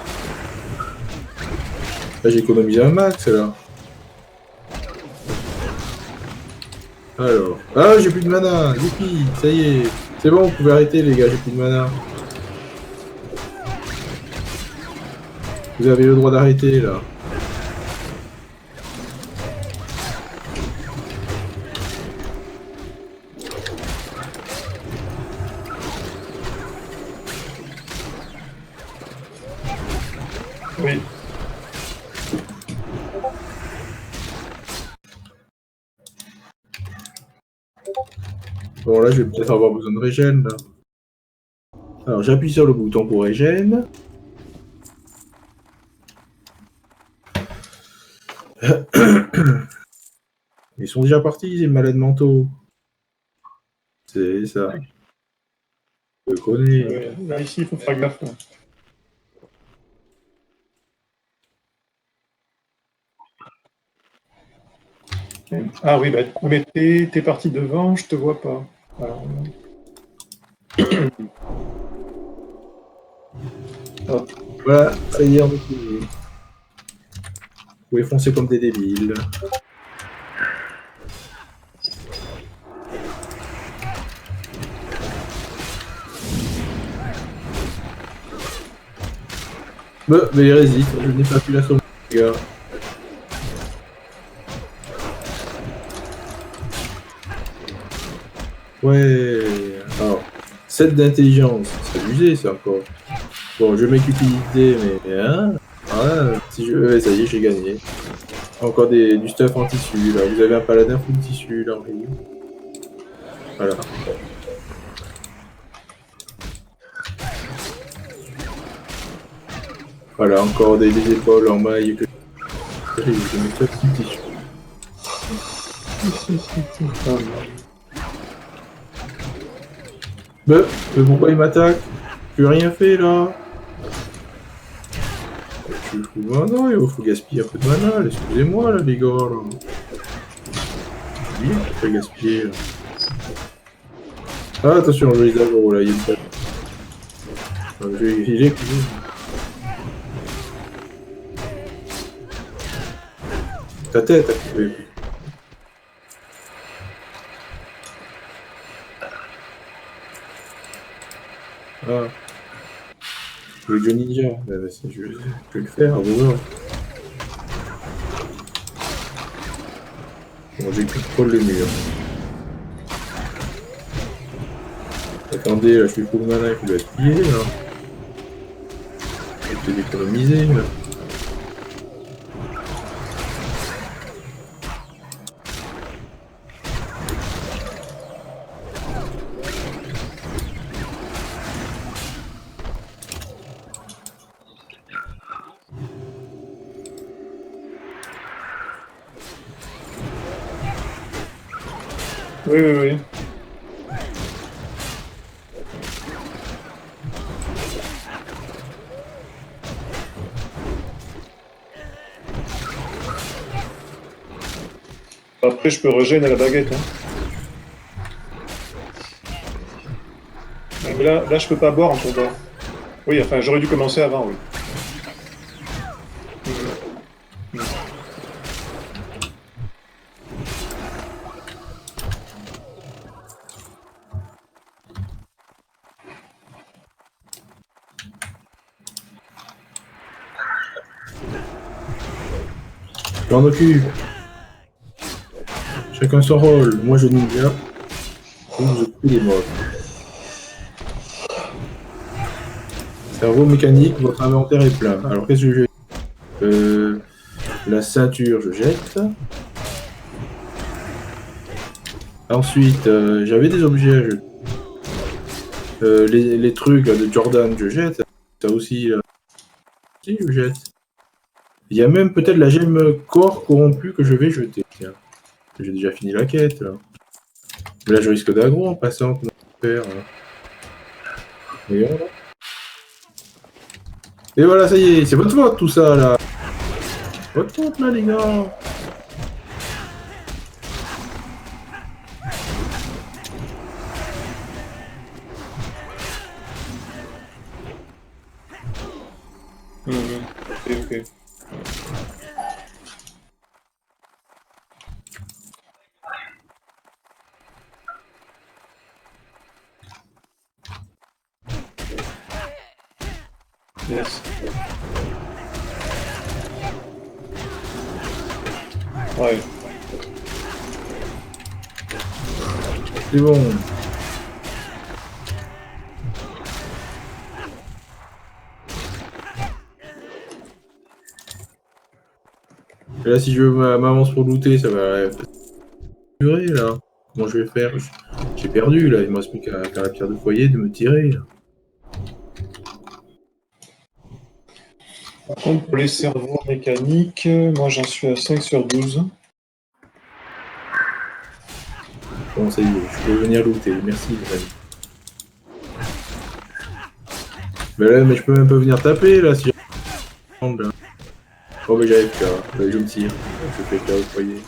Là, j'ai économisé un max, là. Alors. Ah, j'ai plus de mana. Youpi, ça y est. C'est bon, vous pouvez arrêter, les gars, j'ai plus de mana. Vous avez le droit d'arrêter, là. Oui. Bon, là, je vais peut-être avoir besoin de régène, là. Alors, j'appuie sur le bouton pour régène. Ils sont déjà partis, ces malades mentaux. C'est ça. Je connais. Là, ici, il faut faire gaffe. Là. Ah oui, bah, mais t'es parti devant, je te vois pas. Alors, hop. Voilà, ça y est, on est fini. Vous pouvez foncer comme des débiles. Mais il résiste, je n'ai pas pu la sauver, les gars. Ouais, alors, 7 d'intelligence, c'est abusé ça encore. Bon, je vais m'utiliser, mais hein, voilà, si je... ouais, ça y est, j'ai gagné. Encore du stuff en tissu, là. Vous avez un paladin full tissu, là, oui. Voilà. Voilà, encore des épaules en maille que je mets tout full tissu. Mais pourquoi il m'attaque? J'ai rien fait là. Je suis fou de mana, il faut gaspiller un peu de mana, excusez-moi là les gars là. Oui, je vais gaspiller là. Ah attention, je les agro là, il y a une tête. Il est ta tête a coupé. Ah. Le jeu ninja, je vais le faire, vous voir. Bon, j'ai contrôle le mur. Attendez, là, je suis full mana, il faut gaspiller, là. Je vais peut-être économiser, là. Oui, oui, oui. Après, je peux régénérer à la baguette. Hein. Mais là, je peux pas boire en combat. Oui, enfin, j'aurais dû commencer avant, oui. Je m'en occupe. Chacun son rôle. Moi je ninja. Vous je coupe les mobs. Cerveau mécanique, votre inventaire est plein. Alors qu'est-ce que je fais? La ceinture, je jette. Ensuite, j'avais des objets à jeter. Les trucs là, de Jordan, je jette. Ça aussi, là. Si, je jette. Il y a même peut-être la gemme corps corrompue que je vais jeter. Tiens. J'ai déjà fini la quête, là. Mais là, je risque d'aggro en passant. Comment faire, là. Et voilà. Et voilà, ça y est, c'est votre faute tout ça là. Votre faute là les gars. Ok, ok. Yes. Ouais. C'est bon. Et là, si je m'avance pour looter, ça va durer là. Comment je vais faire? J'ai perdu là, il me reste plus qu'à faire la pierre de foyer, de me tirer. Là. Par contre, pour les cerveaux mécaniques, moi j'en suis à 5 sur 12. Bon, ça y est, je peux venir looter. Merci les amis. Mais là, mais je peux même pas venir taper là si je là. Oh mais j'avais FK, je me tire. Je fais FK au foyer.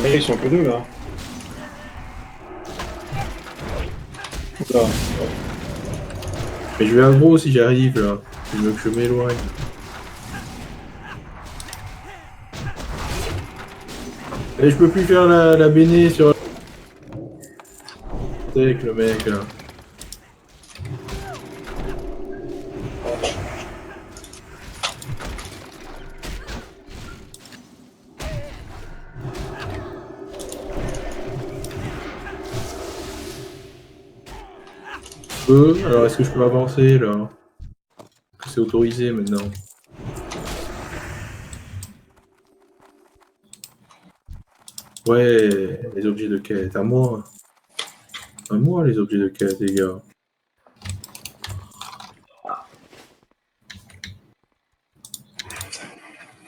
Mais ils sont que deux là. Là. Mais je vais à gros si j'arrive là. Je veux que je m'éloigne. Et je peux plus faire la béné sur avec le mec là. Alors est-ce que je peux avancer là? C'est autorisé maintenant. Ouais, les objets de quête, à moi. À moi les objets de quête, les gars.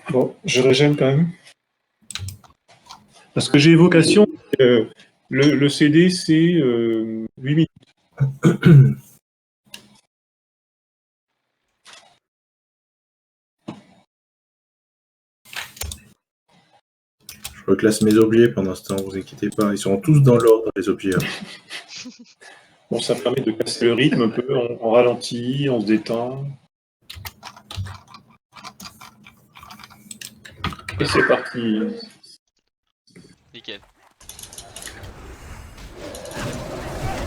Bon, je régène quand même. Parce que j'ai évocation, le CD c'est 8 minutes. Je reclasse mes objets pendant ce temps, vous inquiétez pas. Ils sont tous dans l'ordre, les objets. Bon, ça permet de casser le rythme un peu, on ralentit, on se détend. Et c'est parti. Nickel.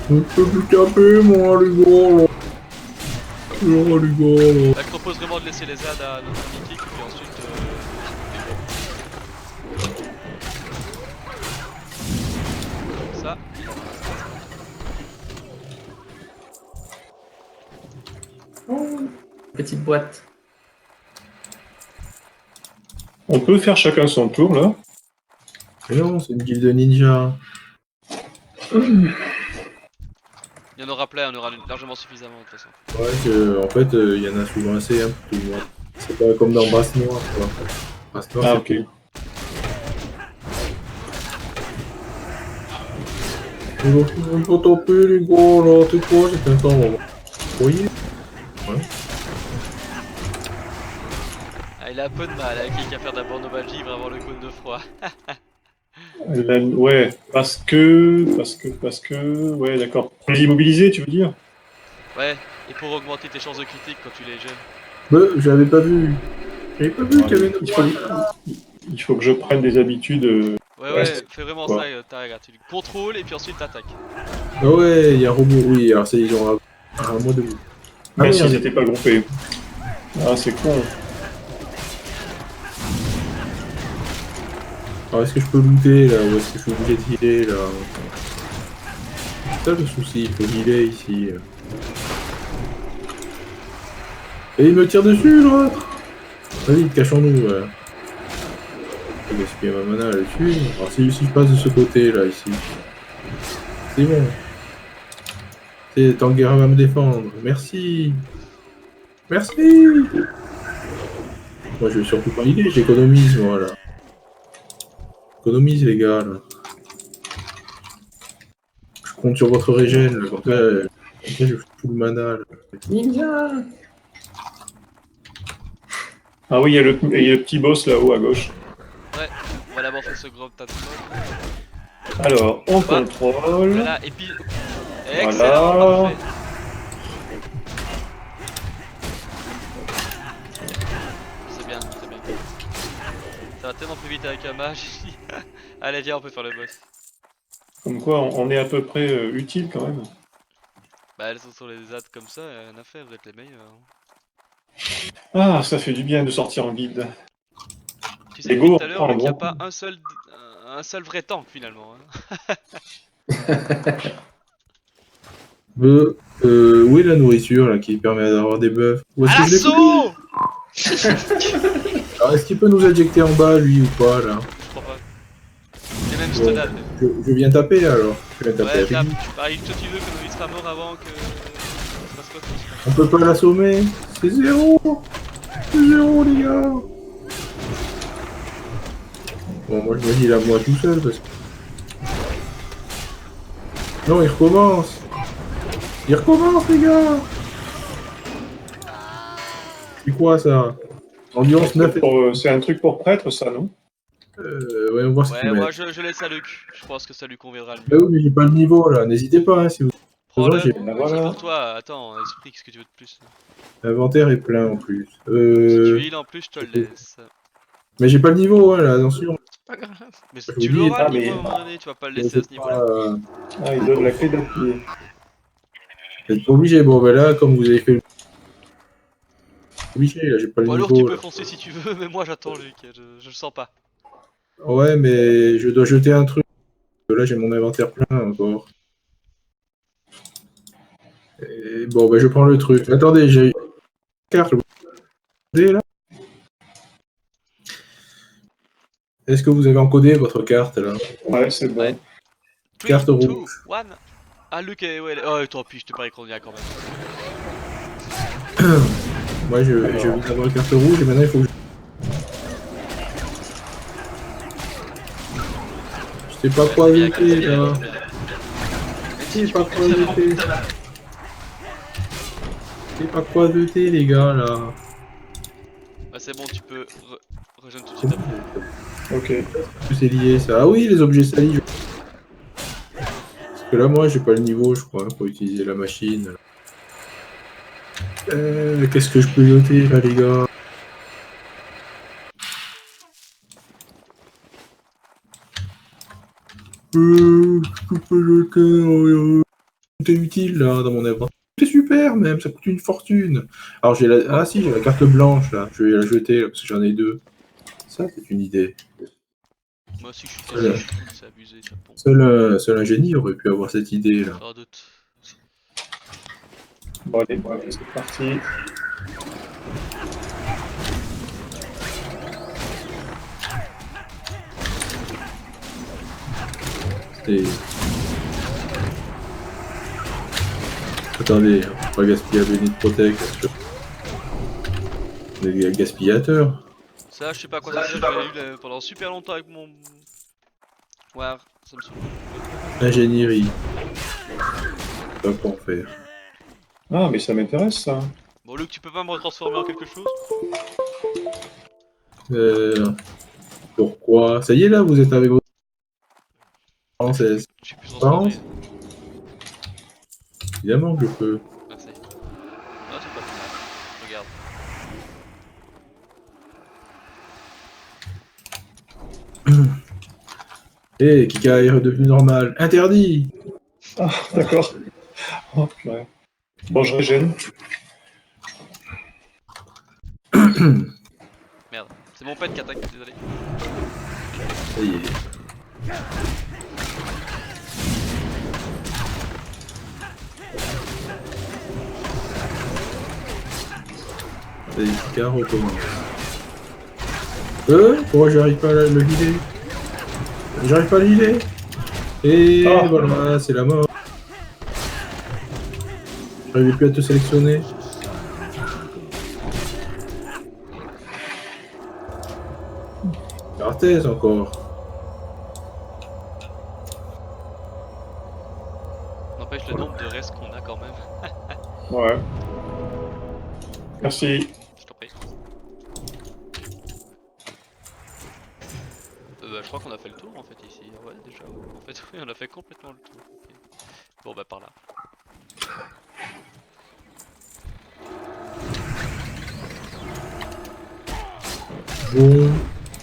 Je peux plus taper, moi, les gars, là. Oh, les gars, là. Là, je propose vraiment de laisser les ZAD à notre mythique, puis ensuite. Comme ça. Petite boîte. On peut faire chacun son tour là. Mais non, c'est une guilde de ninja. Il y en aura plein, on aura largement suffisamment de toute façon. Ouais, en fait, il y en a souvent assez, hein, pour tout le monde. C'est pas comme dans Brasse Noire, quoi. Brasse Noire, Ah c'est ok. Je vais pas taper, les gars, là. T'es quoi, c'est un temps, on va. Vous voyez? Ouais. Ah, il a un peu de mal avec les faire d'abord Novalgie, vraiment le cône de froid. Ouais, parce que, ouais, d'accord. Pour les immobiliser, tu veux dire? Ouais, et pour augmenter tes chances de critique quand tu les jeune. Bah, j'avais pas vu. J'avais pas vu qu'il y avait une Il faut que je prenne des habitudes. Ouais, c'est- fais vraiment quoi. ça, regarde, tu contrôles et puis ensuite t'attaques. Ah ouais, il y a un robot, oui, alors ils ont un mois de bout. Ah Même s'ils merde. n'étaient pas groupés. Ah, c'est con. Alors est-ce que je peux looter là, ou est-ce que je suis obligé de healer là? C'est ça le souci, il faut healer ici. Et il me tire dessus l'autre! Vas-y, cachons-nous. Je vais gaspiller ma mana là-dessus. Alors si je passe de ce côté là, ici. C'est bon. C'est Tanguera va me défendre. Merci. Merci. Moi je vais surtout pas healer, j'économise moi là. Économise les gars là. Je compte sur votre régène là. Comme ça, je fous le mana là. Ninja. Ah oui, il y a le petit boss là-haut à gauche. Ouais, on va d'abord faire ce gros tas de trucs. Alors, on contrôle. Voilà, et puis. Excellent, parfait. C'est bien, c'est bien. Ça va tellement plus vite avec un mage. Allez, viens, on peut faire le boss. Comme quoi, on est à peu près utile quand même. Bah, elles sont sur les ZAD comme ça, rien à faire, vous êtes les meilleurs. Hein. Ah, ça fait du bien de sortir en guide. Tu sais, Les depuis go, tout à l'heure, on Luc, il n'y a prend pas un seul vrai tank finalement. Hein. Où est la nourriture là qui permet d'avoir des bœufs? Où est-ce À que je l'ai l'assaut! Alors, est-ce qu'il peut nous éjecter en bas, lui, ou pas, là? Je crois pas. Il est même Bon, stunable. je viens taper, alors. Je viens taper Ouais, avec tape. lui. Pareil, toi tu veux que il sera mort avant que. Ça se passe quoi, On peut pas l'assommer. C'est 0. C'est 0, les gars. Bon, moi, je me dis là, moi, tout seul, parce que... Non, il recommence. Il recommence, les gars. C'est quoi, ça? Endurance 9 et... C'est un truc pour prêtre, ça, non? Ouais, on va voir ce Ouais, qu'il met. moi je laisse à Luc. Je pense que ça lui conviendra le Bah mieux. oui, mais j'ai pas le niveau, là. N'hésitez pas, hein, si vous... Prends-le. j'ai- Ben C'est voilà. pour toi. Attends, esprit, qu'est-ce que tu veux de plus? L'inventaire est plein, en plus. Si tu heal en plus, je te le laisse. Mais j'ai pas le niveau, hein, là, attention. Pas grave. Mais Je tu vous dis, l'auras le ah, niveau à mais- un moment donné, tu vas pas le Mais laisser à c'est ce niveau-là. pas... Ah, il donne la clé d'appui. Vous êtes pas obligé. Bon, ben là, comme vous avez fait le... Obligé, là, j'ai pas le Bon alors niveau. tu peux Là. foncer si tu veux, mais moi j'attends Luc, je le sens pas. Ouais, mais je dois jeter un truc. Là, j'ai mon inventaire plein encore. Et bon, ben je prends le truc. Attendez, j'ai une carte. Vous regardez, là. Est-ce que vous avez encodé votre carte, là? Ouais, c'est bon. Ouais. Carte 3, 2, rouge. 1. Ah Luc, ouais, oh tant pis, je te parie qu'on y a quand même. Moi, je viens d'avoir la carte rouge et maintenant, il faut que je sais pas quoi jeter, là. Je sais pas quoi jeter. Je sais pas quoi jeter, les gars, là. Bah c'est bon, tu peux rejoindre tout de suite après. Ok. C'est lié, ça. Ah oui, les objets salis. Parce que là, moi, j'ai pas le niveau, je crois, pour utiliser la machine. Qu'est-ce que je peux jeter, là, les gars? Je peux jeter... Tout est utile, là, dans mon inventaire. C'est super, même, ça coûte une fortune. Alors, j'ai la... Ah si, j'ai la carte blanche, là. Je vais la jeter, là, parce que j'en ai 2. Ça, c'est une idée. Moi aussi je suis Voilà. quasi, c'est abusé ça pompe. Seul un génie aurait pu avoir cette idée, là. Sans doute. Bon, allez, c'est parti. Et... Attendez, on va pas gaspiller la Benny Protect. On est des gaspillateurs. Ça je sais pas à quoi ça sert, je l'ai eu pendant super longtemps avec mon... Ouais, ça me saoule. Ingénierie. Je sais pas quoi en faire. Ah, mais ça m'intéresse, ça. Bon Luc, tu peux pas me retransformer en quelque chose? Pourquoi? Ça y est, là, vous êtes avec votre française. Je suis plus transformé. Évidemment que je peux. Merci. Ah c'est pas plus mal. Regarde. Hé, Kika est redevenu normal. Interdit! Ah, d'accord. Oh, ouais. Bon, je régène. Merde. C'est mon pet qui attaque, désolé. Ça y est. Ça y est, Kika recommence. Pourquoi j'arrive pas à le healer? J'arrive pas à le healer! Et Ah. voilà, c'est la mort. J'arrivais plus à te sélectionner. Arthès encore. N'empêche le nombre de restes qu'on a quand même. Ouais. Merci. Je t'en prie. Je crois qu'on a fait le tour en fait ici. Ouais déjà. En fait oui on a fait complètement le tour. Ok. Bon bah par là. Bon.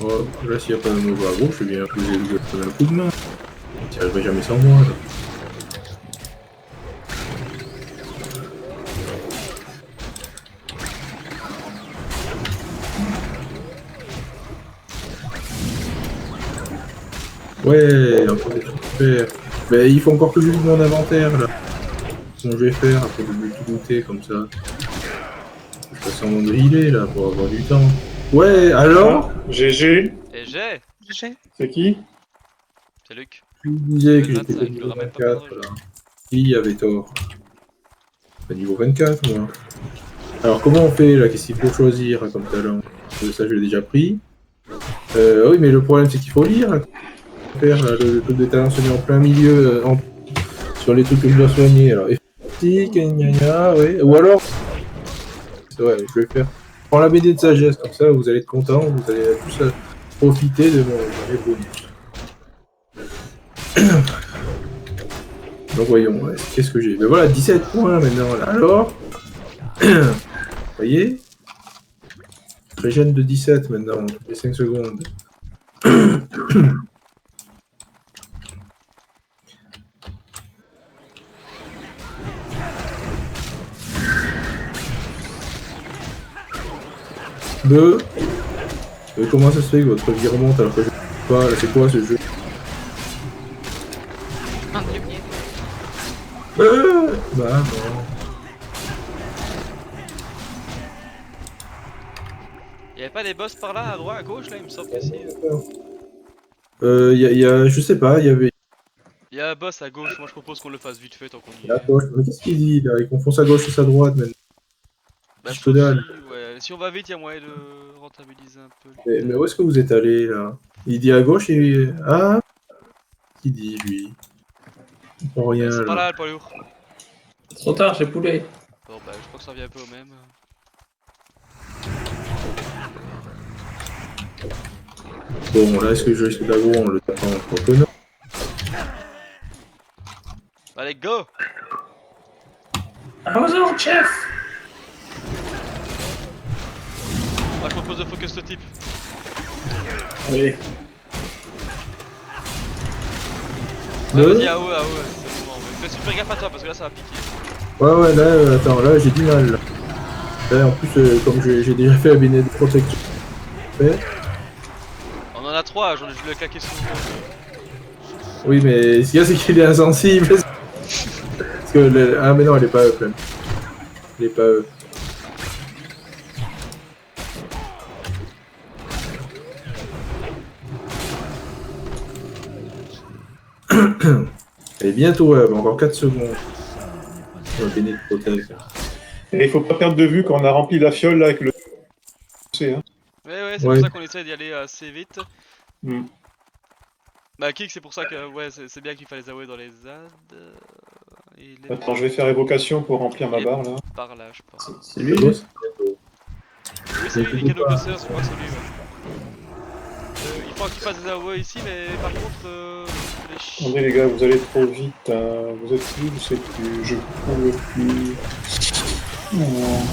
Oh, là, s'il n'y a pas de Nova gros, je vais bien poser un coup de main. Tu n'y arriverais jamais sans moi, là. Ouais, encore des trucs à faire. Mais il faut encore que je lise mon inventaire là. Comment je vais faire après de me tout goûter comme ça. Je passe en mode grillé là pour avoir du temps. Ouais, alors GG, Et j'ai. c'est qui? C'est Luc. tu me disais que Le j'étais 25, pas il le niveau ramène pas 24 pendant le là. Qui avait tort? Pas niveau 24 moi. Alors comment on fait là? Qu'est-ce qu'il faut choisir comme talent? Ça je l'ai déjà pris. Oui mais le problème c'est qu'il faut lire. Là. Faire là, le truc de talent se met en plein milieu sur les trucs que je dois soigner. Alors effectif, gna gna, ouais. Ou alors. Ouais, je vais faire. Je prends la BD de sagesse, comme ça vous allez être content, vous allez tous profiter de mes bonus. Donc voyons, ouais, qu'est-ce que j'ai? Ben voilà, 17 points maintenant là. Alors, vous voyez? Régène de 17 maintenant, toutes les 5 secondes. Deux. Comment ça se fait que votre vie remonte alors que je sais pas, là c'est quoi ce jeu? Bah non. Y'avait pas des boss par là, à droite, à gauche, là, il me semble que si. Y a, je sais pas, il y avait. Il y a un boss à gauche, moi je propose qu'on le fasse vite fait tant qu'on y À est. gauche. Mais qu'est-ce qu'il dit là? Il confond sa gauche et sa droite maintenant. Bah, je je peux trouve dalle. si, ouais, si on va vite, il y a moyen de rentabiliser un peu. Mais où est-ce que vous êtes allé là? Il dit à gauche et. Ah! Qui dit lui? Il comprend rien C'est là. par là, le poids lourd. Trop tard, j'ai poulet. Bon, bah, je crois que ça revient un peu au même. Bon, là, est-ce que je risque d'aggro en le tapant en contre? Non. Allez, go! Bonjour, chef. Moi, je propose de focus ce type. Oui. Ouais, Le- vas-y, à haut, c'est bon. Fais super gaffe à toi parce que là, ça va piquer. Ouais, là, attends, là, j'ai du mal. Là, en plus, comme j'ai déjà fait la béné de protection. Ouais. On en a 3, je l'ai claqué sur le Oui, mais ce qu'il y a, c'est qu'il est insensible. Parce que. Ah, mais non, elle est pas up, là. Elle est pas up. Elle est bientôt up, encore 4 secondes. La béné de protection. Et il faut pas perdre de vue qu'on a rempli la fiole là avec le. C'est, hein. Ouais, c'est Ouais. pour ça qu'on essaie d'y aller assez vite. Hmm. Bah, kick, c'est pour ça que, ouais, c'est bien qu'il fallait les avouer dans les ZAD. Il est Attends, je vais faire évocation pour remplir ma Il est barre là. par là, je pense. C'est lui. Boss. Oui, c'est lui, les cadeaux gosseurs, je crois que c'est lui, ouais. Il faut qu'il fasse des avoués ici, mais par contre, les Attendez les gars, vous allez trop vite. Hein. Vous êtes plus, je sais plus, je peux plus. Oh.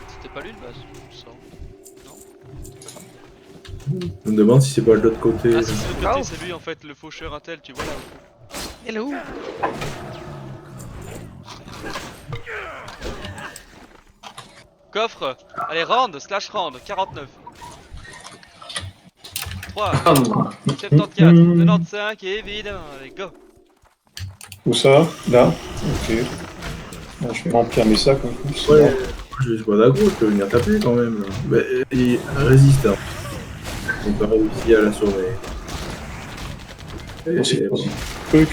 C'était pas lui le boss, je sens. Non? Je me demande si c'est pas de l'autre côté. Ah, si, c'est de l'autre côté, c'est lui en fait, le faucheur intel, tu vois là. Hello. Coffre! Allez, rand, slash rand, 49. 3, 74, 95 et évidemment, allez, go! Où ça? Là? Ok. Bon, je vais remplir mes sacs en plus. Ouais, je suis pas d'aggro, je peux venir taper quand même. Là. Mais il est résistant. On peut réussir à la surveiller. Bon, c'est Et- pas un truc.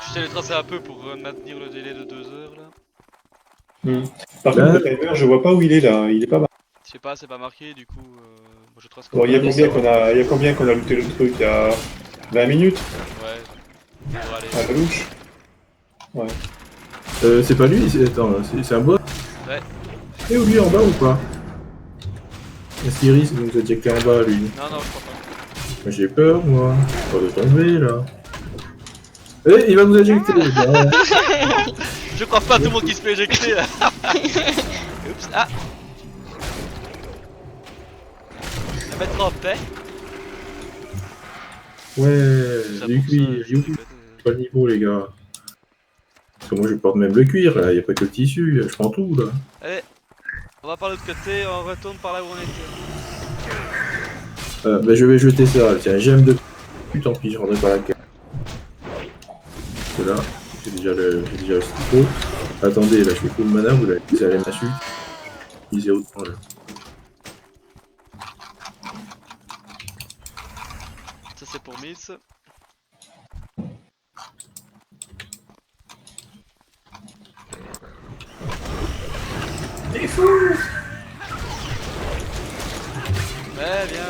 J'essaie de tracer un peu pour maintenir le délai de 2 heures là. Par Là- contre, le timer, je vois pas où il est là. Il est pas mal. Je sais pas, c'est pas marqué, du coup, moi je trace Bon, comme il y a Ouais, combien ça qu'on a, il y a combien qu'on a looté le truc? Il y a 20 minutes Ouais. Bon, allez. à la louche. c'est pas lui, attends, c'est un boss. Ouais. Et où lui en bas ou pas? Est-ce qu'il risque de nous éjecter en bas lui? Non, je crois pas. Mais j'ai peur moi. Pas de tomber là. Eh, il va nous éjecter. Bah, Je crois pas à tout le monde qui se fait éjecter là. Oups, ah. À mettre en paix. Ouais, Ça du pour ça, cuir, je youpi, déconne. pas le niveau les gars. Parce que moi je porte même le cuir là, y a pas que le tissu, je prends tout là. Allez, on va par l'autre côté, on retourne par là où on était. Bah, je vais jeter ça, tiens, j'aime de tant pis, je rendrai pas la carte. Parce que là, j'ai déjà ce qu'il faut. Attendez, là je fais full mana, vous allez m'insulter. Il 0 de temps là. Ça c'est pour Miss. Ouais, bien.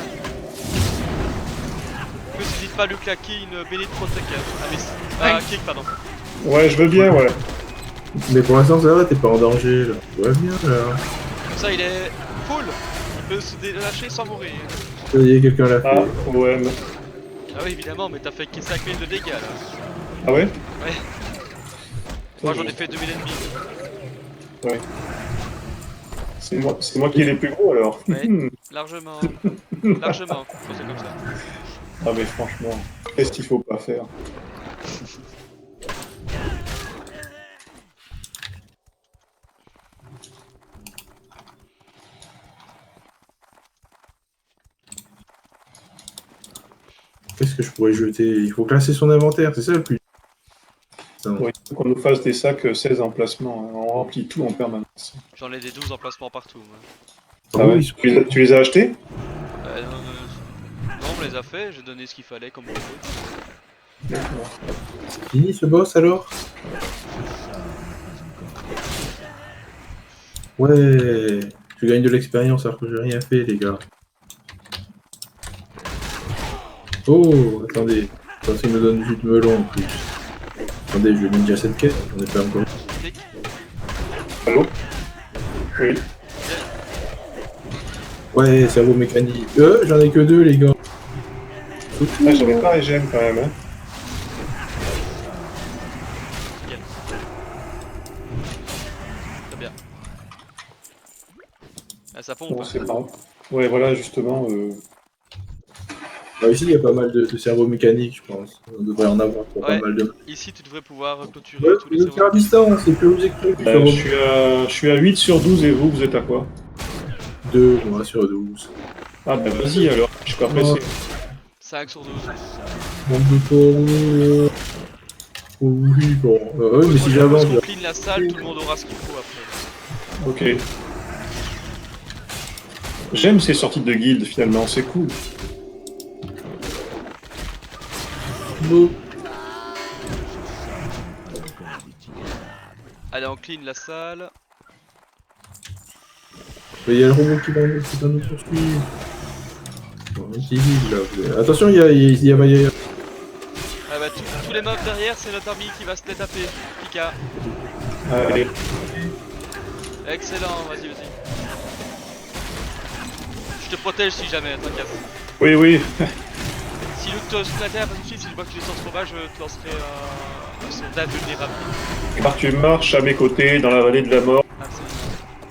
En plus, n'hésite pas à lui claquer une Benit Protector. Ah, Miss. Ah, kick, pardon. Ouais, je veux bien, ouais. Mais pour l'instant ça va, t'es pas en danger là. Tout va bien là. Comme ça, il est full. Il peut se lâcher sans mourir. Ça y est, quelqu'un l'a fait. Ah, OM. Ah oui, évidemment, mais t'as fait 5 000 de dégâts là. Ah ouais? Ouais. Moi j'en ai fait 2000 ennemis. Ouais. C'est moi qui ai les plus gros alors. Ouais. Largement. Largement. Faut c'est comme ça. Ah mais franchement, qu'est-ce qu'il faut pas faire? Qu'est-ce que je pourrais jeter? Il faut classer son inventaire, c'est ça le plus. Non. Ouais, il faut qu'on nous fasse des sacs 16 emplacements, hein. On remplit tout en permanence. J'en ai des 12 emplacements partout. Moi. Ah ouais? oui, Tu les as achetés? Non, on les a fait, j'ai donné ce qu'il fallait comme beaucoup. D'accord. c'est fini ce boss alors? Ouais, je gagne de l'expérience alors que j'ai rien fait les gars. Oh, attendez, je pense qu'il me donne jus de melon en plus. Attendez, je ninja cette quête, on est pas encore. Clic. Allô? Oui. Ouais, cerveau mécanique. J'en ai que 2 les gars. Ah, j'avais pas Régem quand même, hein. Nickel. Très bien. Ah, ça pompe. Bon, c'est pas grave. Ouais, voilà, justement. Bah, ici, il y a pas mal de cerveaux mécaniques, je pense. On devrait en avoir pour Ouais. pas mal de. Ici, tu devrais pouvoir clôturer Ouais, tous les le tir à cerveaux. distance, c'est plus osé que le cerveau. Je suis à 8 sur 12 et vous êtes à quoi? 2, moi, sur 12. Ah bah vas-y alors, je suis pas pressé. 5 sur 12. Mon bouton. Oui, bon. Oui, mais si j'avance. Quand on clean la salle, tout le monde aura ce qu'il faut après. Ok. J'aime ces sorties de guilde finalement, c'est cool. Bon. Allez, on clean la salle. Il y a le robot qui va nous poursuivre. Bon, un petit vide, là. Attention, il y a. Ah bah, tous les mobs derrière, c'est notre army qui va se les taper. Pika. Allez. Excellent, vas-y, vas-y. Je te protège si jamais, t'inquiète. Oui, oui. Si Luke te splatter pas tout de suite, si je vois que tu descends trop bas, je te lancerai un son d'invulnérable. Car tu marches à mes côtés dans la vallée de la mort. Absolument.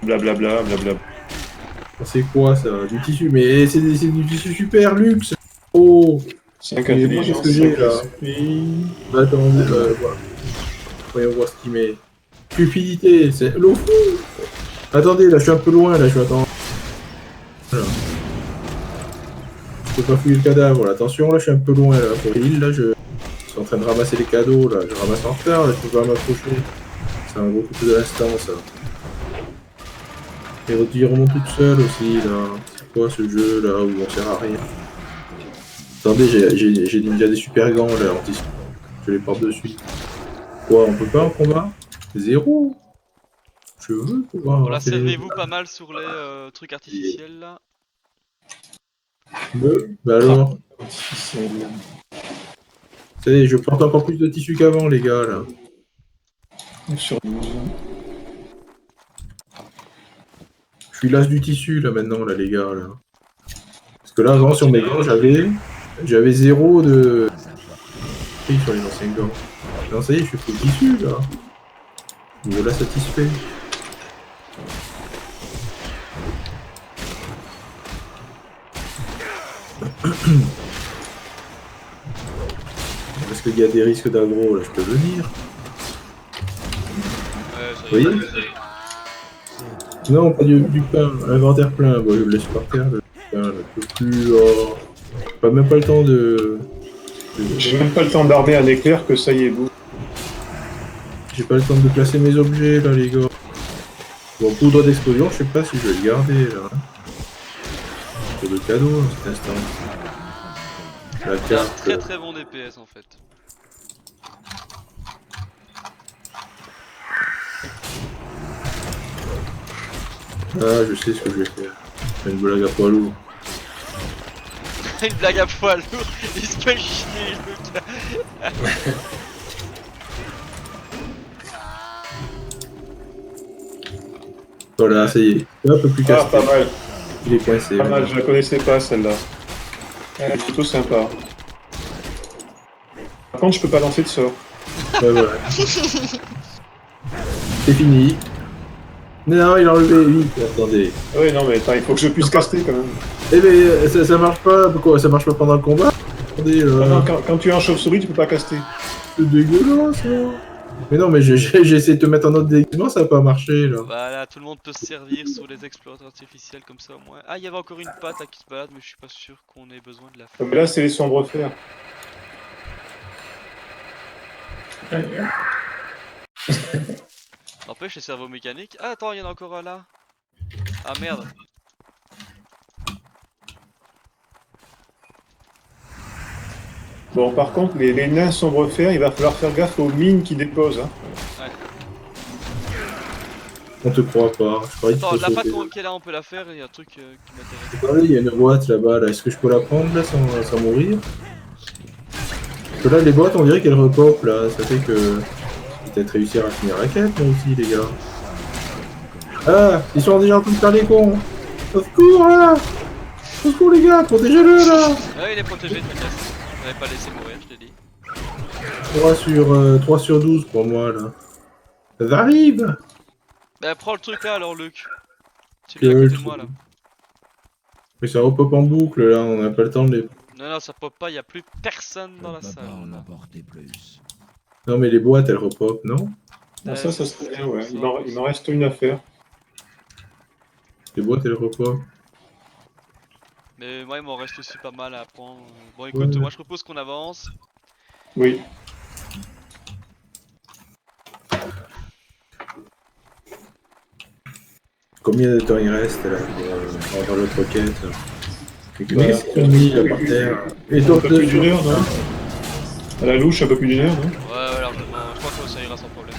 Blablabla, blablabla. C'est quoi ça? Du tissu, mais c'est du tissu super luxe! Oh! 5 Mais moi, intelligence, qu'est-ce que j'ai, 5 là? esprit. Bah, attendez, voilà. Voyons voir ce qu'il met. Cupidité, c'est l'eau fou! Attendez, là, je suis un peu loin, là, je vais attendre. Voilà. Je peux pas fouiller le cadavre, là. Attention, là, je suis un peu loin, là. Pour l'île, là, je suis en train de ramasser les cadeaux, là. Je ramasse en retard, là, je peux pas m'approcher. C'est un gros coup de l'instant, ça. Et il remonte toute seule aussi, là. C'est quoi ce jeu, là, où on sert à rien? Attendez, j'ai déjà des super gants, là, en tissu. Je les porte dessus. Quoi, on peut pas en combat? 0. Je veux pouvoir... Bon, là, servez-vous pas mal sur les trucs artificiels là. Bah alors, Difficile. ça y est, je porte encore plus de tissu qu'avant, les gars, là. Sur 12. Je suis l'as du tissu, là, maintenant, là, les gars, là. Parce que là, avant, sur mes gants, j'avais 0 de... Oui, sur les anciens gants. Non, ça y est, je suis full tissu, là. Me voilà satisfait. parce qu'il y a des risques d'aggro, là, je peux venir. Ouais, ça y Oui. est. Non, pas du pain, inventaire plein. Bon, je le laisse par terre, le pain, là, je peux plus. Oh. Même pas le temps de. J'ai même pas le temps d'armer un éclair que ça y est, vous. J'ai pas le temps de placer mes objets, là, les gars. Bon, poudre d'explosion, je sais pas si je vais le garder, là. C'est le cadeau, à cet instant. La C'est un carte. très très bon DPS en fait. Ah, je sais ce que je vais faire. Je fais une blague à poids lourd. Une blague à poids lourd, il se fait chier le gars. Voilà, ça y est. Un peu plus Ah, casse. pas mal. Il est coincé. Pas mal, je la connaissais pas celle-là. Elle est plutôt sympa. Par contre, je peux pas lancer de sort. Ouais, voilà. C'est fini. Non, il a enlevé, vite. Attendez. Ah ouais, non, mais attends, il faut que je puisse caster quand même. Eh ben, ça marche pas. Pourquoi ça marche pas pendant le combat? Attendez, là. Ah non, quand tu es en chauve-souris, tu peux pas caster. C'est dégueulasse, là. Mais non, mais j'ai essayé de te mettre en autre déguisement, ça a pas marché, là. Voilà, tout le monde peut se servir sous les explorateurs artificiels comme ça au moins. Ah, il y avait encore une patte là qui se balade, mais je suis pas sûr qu'on ait besoin de la faire. Mais là, c'est les sombres fers. N'empêche, les cerveaux mécaniques. Ah, attends, il y en a encore un là. Ah merde. Bon, par contre, les nains sombres fers, il va falloir faire gaffe aux mines qu'ils déposent. Hein. On te croit pas. Je croyais qu'il Attends, faut la patte sauter. qui est là, on peut la faire, il y a un truc qui m'intéresse. Regardez, il y a une boîte là-bas, là. Est-ce que je peux la prendre, là, sans mourir? Parce que là, les boîtes, on dirait qu'elles repopent, là. Ça fait que... Peut-être réussir à finir la quête, moi aussi, les gars. Ah, ils sont déjà en train de faire les cons. Au secours, là. Au secours, les gars, protégez-le, là. Ah, il est protégé, t'inquiète. Je l'avais pas laissé mourir, je t'ai dit. 3 sur 12 pour moi, là. Ça arrive. Bah, prends le truc là alors, Luc. C'est lui à côté de moi là. Mais ça repop en boucle, là. On n'a pas le temps de les... Non, non, ça pop pas, y a plus personne dans la salle. là. Non, mais les boîtes, elles repop, non? Bon, ça serait bien, ouais. Il m'en reste une à faire. Les boîtes, elles repop. Mais moi, il m'en reste aussi pas mal à apprendre. Bon, écoute, Ouais. moi je propose qu'on avance. Oui. Combien de temps il reste, là, dans l'autre quête? Mais qu'est-ce qu'ils ont mis, là, par terre? Et Un d'autres peu plus d'une dessus. heure, non? À la louche, un peu plus d'une heure, non? Ouais, largement. Je crois que ça ira sans problème.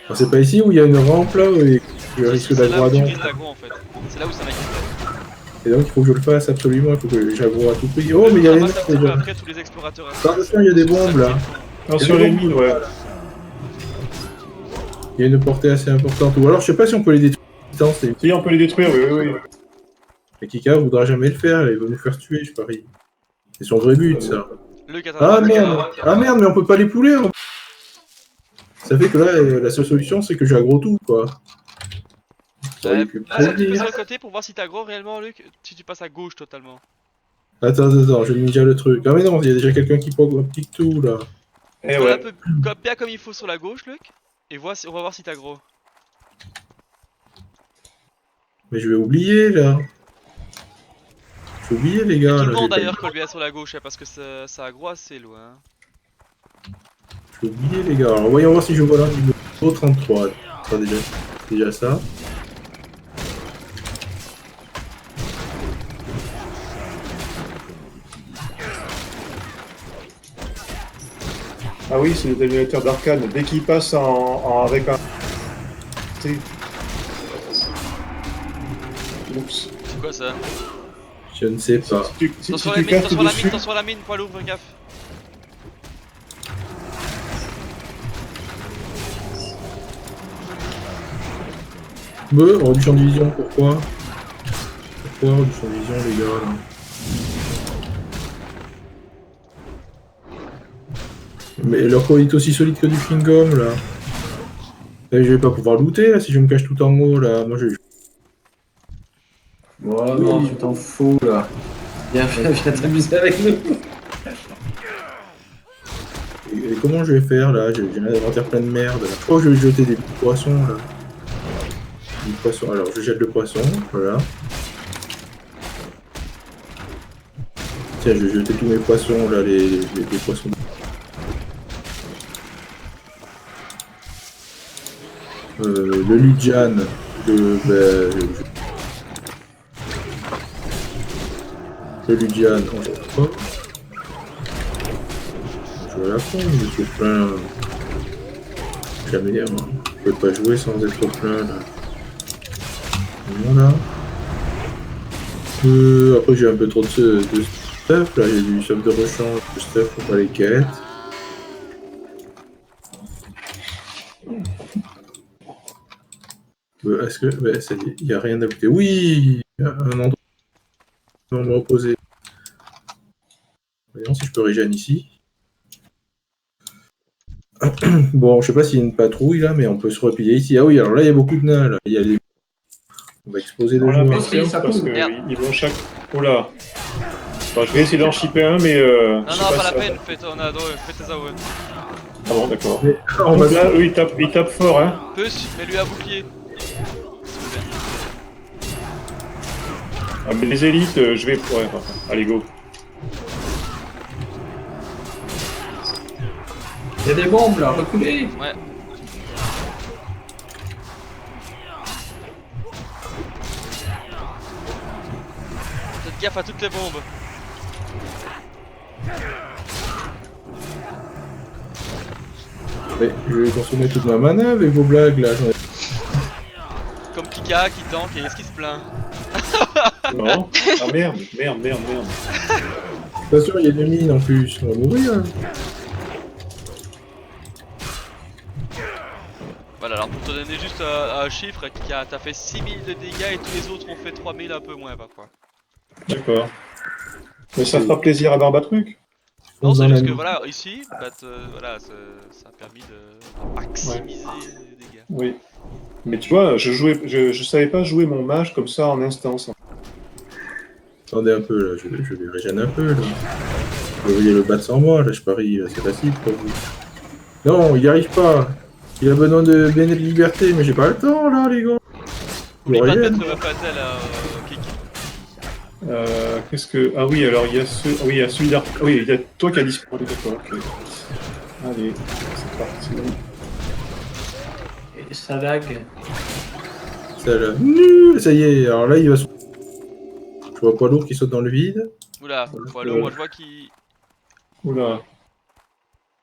Alors, c'est pas ici où il y a une rampe, là, et tu risques C'est là d'aggro à où tu don. risques d'aggro en fait. C'est là où ça m'inquiète. Et donc, il faut que je le fasse absolument, il faut que j'aggro à tout prix. Oh, mais il y a les Ramasse un nains, petit peu déjà. après tous les explorateurs. Attention, il y a des bombes, là. Non, sur les mines, ouais. Il y a une portée assez importante. Ou alors, je sais pas si on peut les détruire à distance. Si, on peut les détruire, oui, oui, oui. Mais Kika voudra jamais le faire, il va nous faire tuer, je parie. C'est son vrai but, ça. Luc, attends. Ah merde, mais on peut pas les pouler. Hein. Ça fait que là, la seule solution, c'est que j'aggro tout, quoi. Ça aurait pu Ah, tu prévenir. peux sur le côté pour voir si t'as gros réellement, Luc. Si tu passes à gauche totalement. Attends, je ninja le truc. Ah mais non, il y a déjà quelqu'un qui pique tout, là. Eh Voilà un ouais. peu bien comme il faut sur la gauche, Luc. Et on va voir si t'as gros. Mais je vais oublier, là. J'ai oublié, les gars. Tout le là, monde j'ai d'ailleurs colle bien sur la gauche, hein, parce que ça a gros assez loin. J'ai oublié, les gars. Alors, voyons voir si je vois là. Niveau 33. Ça, déjà ça. Ah oui, c'est les émulateurs d'arcane. Dès qu'ils passent avec un... Oups. C'est quoi ça? Je ne sais pas. Si Attention tu la mine, castes attention la dessus... mine, attention la mine, poids lourd, fais gaffe. Hors du champ de vision, pourquoi? Pourquoi hors du champ de vision, les gars, là? Mais leur corps est aussi solide que du chewing-gum, là. Et je vais pas pouvoir looter, là, si je me cache tout en haut, là. Moi, je... Bon, non, tu t'en fous, là. Viens t'amuser avec nous. Et comment je vais faire là? J'ai un inventaire plein de merde. Je crois que je vais jeter des poissons là. Des poissons. Alors je jette le poisson, voilà. Tiens, je vais jeter tous mes poissons là, les poissons. Le Ludian, le Ludian, on jette pas. Je vais la prendre, il est trop plein. Jamais, hein. Je peux pas jouer sans être plein là. Voilà. Après j'ai un peu trop de stuff, là j'ai du stuff de rechange, de stuff pour pas les quêtes. Est-ce que... Ouais, ça y est, il n'y a rien à goûter. Oui, un endroit où on me reposer. Voyons si je peux régénérer ici. Bon, je sais pas s'il y a une patrouille là, mais on peut se replier ici. Ah oui, alors là il y a beaucoup de nains là. Il y a les... On va exploser le On l'a joueur. patience parce Merde. qu'ils vont chaque... Oula. Bon, je vais essayer d'en shipper un, mais... Non, je sais non, pas si la ça va. peine, fais tes AOE. Ah bon, d'accord. Mais, on Donc va là, eux, ils tapent fort, hein. Puce, mets-lui un bouclier. Ah, mais les élites, je vais... Ouais, enfin, allez, go. Il y a des bombes là, reculez. Ouais. Faites gaffe à toutes les bombes. Mais je vais consommer toute ma mana avec vos blagues là. Comme Pika qui tank et est-ce qu'il se plaint? Non. Ah merde. Attention, il y a des mines en plus. On va mourir. Hein. Voilà, alors pour te donner juste un chiffre, t'as fait 6000 de dégâts et tous les autres ont fait 3000, un peu moins, quoi. D'accord. Mais ça fera plaisir à Barbatruc. Non, c'est Dans juste la que nuit. voilà, ici, bah, voilà, ça a permis de maximiser les dégâts. Oui. Mais tu vois, je savais pas jouer mon mage comme ça en instance. Attendez un peu là, je vais régénérer un peu là. Vous voyez le battre sans moi, là je parie, c'est facile pour vous. Non, il n'y arrive pas. Il a besoin de béné de liberté, mais j'ai pas le temps là les gars. Oublie pas de Rien. mettre le fatal à Kiki. Qu'est-ce que... Ah oui, alors il y a ce... Oui, il y a celui d'Arc... Oui, il y a toi qui a disparu, d'accord, ok. Allez, c'est parti. Et ça lag. Ça, là. Nul, ça y est, alors là il va se... Je vois poids lourd qui saute dans le vide. Oula, voilà, moi je vois qu'il... Oula.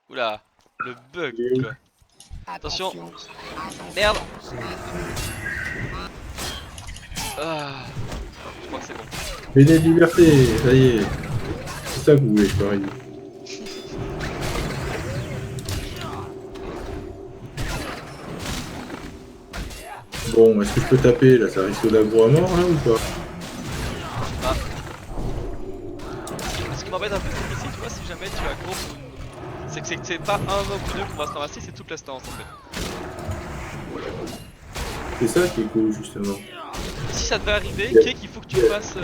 Oula, le bug quoi. Attention. Merde. Ah, je crois que c'est bon. Béné de liberté, ça y est. C'est ça que vous voulez, je parie. Bon, est-ce que je peux taper là? Ça risque d'aggro à mort là ou pas? Ce qui m'embête un peu ici, tu vois, si jamais tu as gros, c'est que c'est pas un mob ou deux qu'on va se ramasser, c'est toute la stance en fait. C'est ça qui est cool justement. Si ça devait arriver, Kek, il faut que tu fasses.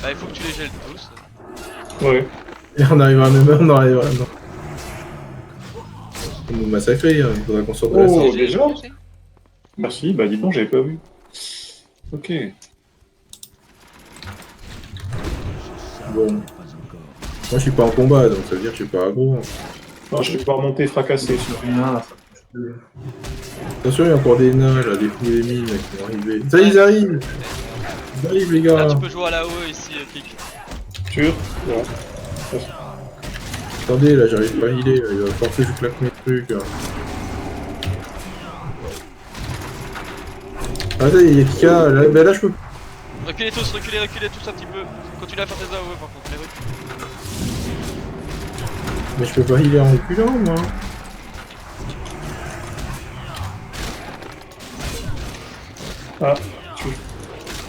Bah, il faut que tu les gèles tous. Ouais. Et on arrivera même, on arrivera. Non. On nous massacrer, hein. Il faudra qu'on sorte de la Oh, salle. déjà Merci, bah dis donc, j'avais pas vu. Ok. Bon. Moi je suis pas en combat, donc ça veut dire que je suis pas aggro. Hein. Non, je vais pouvoir monter fracassé. Rien là. Attention, il y a encore des nains là, des fous et des mines là, qui vont arriver. Ça y est, ils arrivent! Ils arrivent les gars! Là, tu peux jouer à la haut ici, Kek. Sûr ouais. Attendez, là j'arrive pas à healer, là. Il va forcer que je claque mes trucs. Là. Ah, ça y est, il y a Kika, là, ben là je peux. Reculez tous un petit peu. Continue à faire tes AOE par contre, les recule. Mais je peux pas healer en reculant moi. Ah,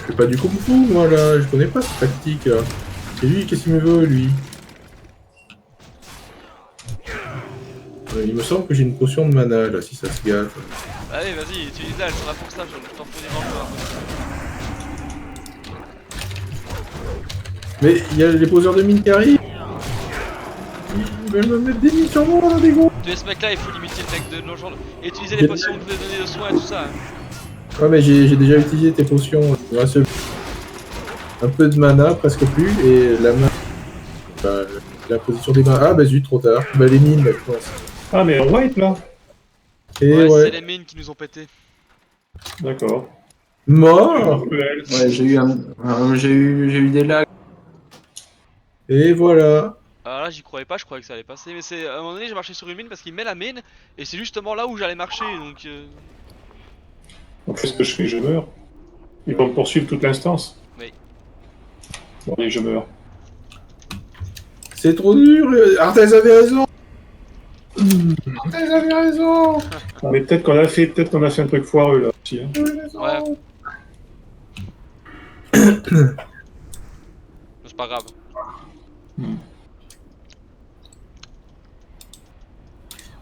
Je fais pas du kung fu moi là, je connais pas cette tactique là. Et lui, qu'est-ce qu'il me veut lui? Il me semble que j'ai une potion de mana là, si ça se gâte. Allez, vas-y, utilise-la, elle sera pour ça, je t'en fous des encore. Mais il y a les poseurs de mine qui arrivent. Ils veulent me mettre des nids sur moi, là, des gros. Tu sais, ce mec là, il faut limiter le deck de nos gens et utiliser les potions de donner de soins et tout ça. Hein. Ouais, mais j'ai déjà utilisé tes potions. Il me reste un peu de mana, presque plus, et la main. Bah, la position des mains. Ah, bah zut, trop tard. Bah, les mines, là, je pense. Ah, mais en white là. Et Ouais, ouais. c'est les mines qui nous ont pété. D'accord. Mort. Cruel. Ouais, j'ai eu des lags. Et voilà. Alors là, j'y croyais pas, je croyais que ça allait passer. Mais c'est à un moment donné, j'ai marché sur une mine parce qu'il met la mine et c'est justement là où j'allais marcher. Donc. Donc, qu'est-ce que je fais? Je meurs. Ils vont me poursuivre toute l'instance. Oui. Bon, allez, je meurs. C'est trop dur. Arthès avait raison. Arthès avait raison. Ah, mais peut-être qu'on a fait un truc foireux là aussi. Hein. Ouais. C'est pas grave.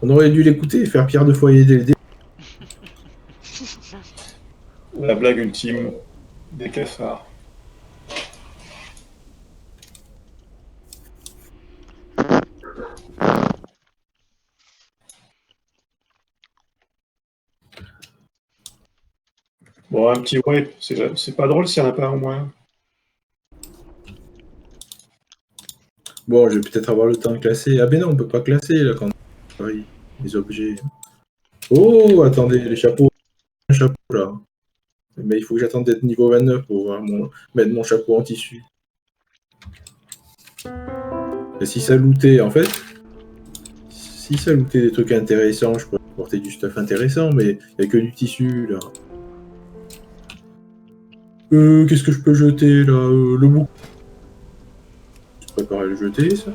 On aurait dû l'écouter et faire pierre de foyer dès le début. La blague ultime des cafards. Bon, un petit wipe, c'est pas drôle s'il n'y en a pas au moins. Bon, je vais peut-être avoir le temps de classer. Ah ben non, on peut pas classer là quand on parie les objets. Oh, attendez, les chapeaux. Un chapeau là. Mais il faut que j'attende d'être niveau 29 pour voir mettre mon chapeau en tissu. Et si ça lootait, en fait, si ça lootait des trucs intéressants, je pourrais porter du stuff intéressant, mais il n'y a que du tissu là. Qu'est-ce que je peux jeter là? Le bouc. Je prépare à le jeter ça.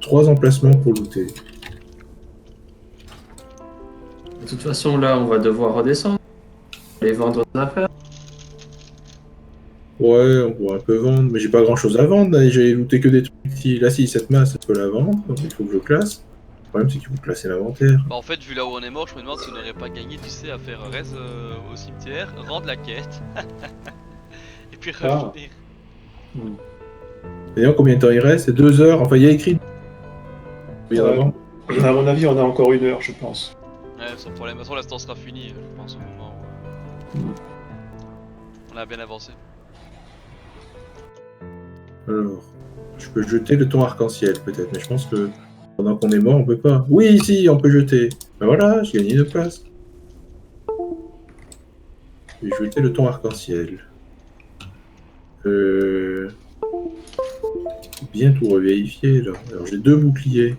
3 emplacements pour looter. De toute façon, là, on va devoir redescendre. Aller vendre nos affaires. Ouais, on pourrait un peu vendre, mais j'ai pas grand chose à vendre, là, j'ai looté que des trucs. Là, si cette masse, ça peut la vendre, donc il faut que je classe. Le problème, c'est qu'il faut classer l'inventaire. Bah en fait, vu là où on est mort, je me demande si on n'aurait pas gagné, tu sais, à faire res au cimetière, rendre la quête, et puis revenir. D'ailleurs, combien de temps il reste? C'est 2 heures, enfin il y a écrit. Bien Ouais. avant. À mon avis, on a encore 1 heure, je pense. Ouais, sans problème. De toute façon, l'instant sera fini, je pense, au moment où on a bien avancé. Alors, je peux jeter le ton arc-en-ciel peut-être, mais je pense que pendant qu'on est mort, on peut pas. Oui, si, on peut jeter. Ben voilà, j'ai gagné 2 places. J'ai jeté le ton arc-en-ciel. Bien tout revérifier là. Alors j'ai 2 boucliers.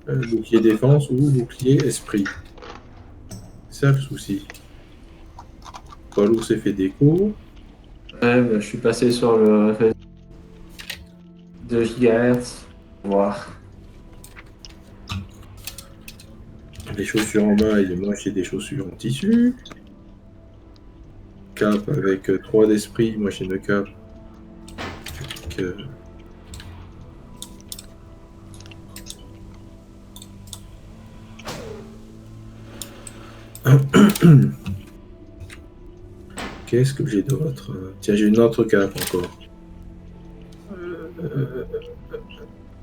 Bouclier défense ou bouclier esprit. C'est ça le souci. Paul où s'est fait déco. Ouais, bah, je suis passé sur le 2 GHz. Voir. Les chaussures en maille, moi j'ai des chaussures en tissu. Cap avec 3 d'esprit, moi j'ai une cape. Qu'est-ce que j'ai d'autre? Tiens, j'ai une autre cape encore.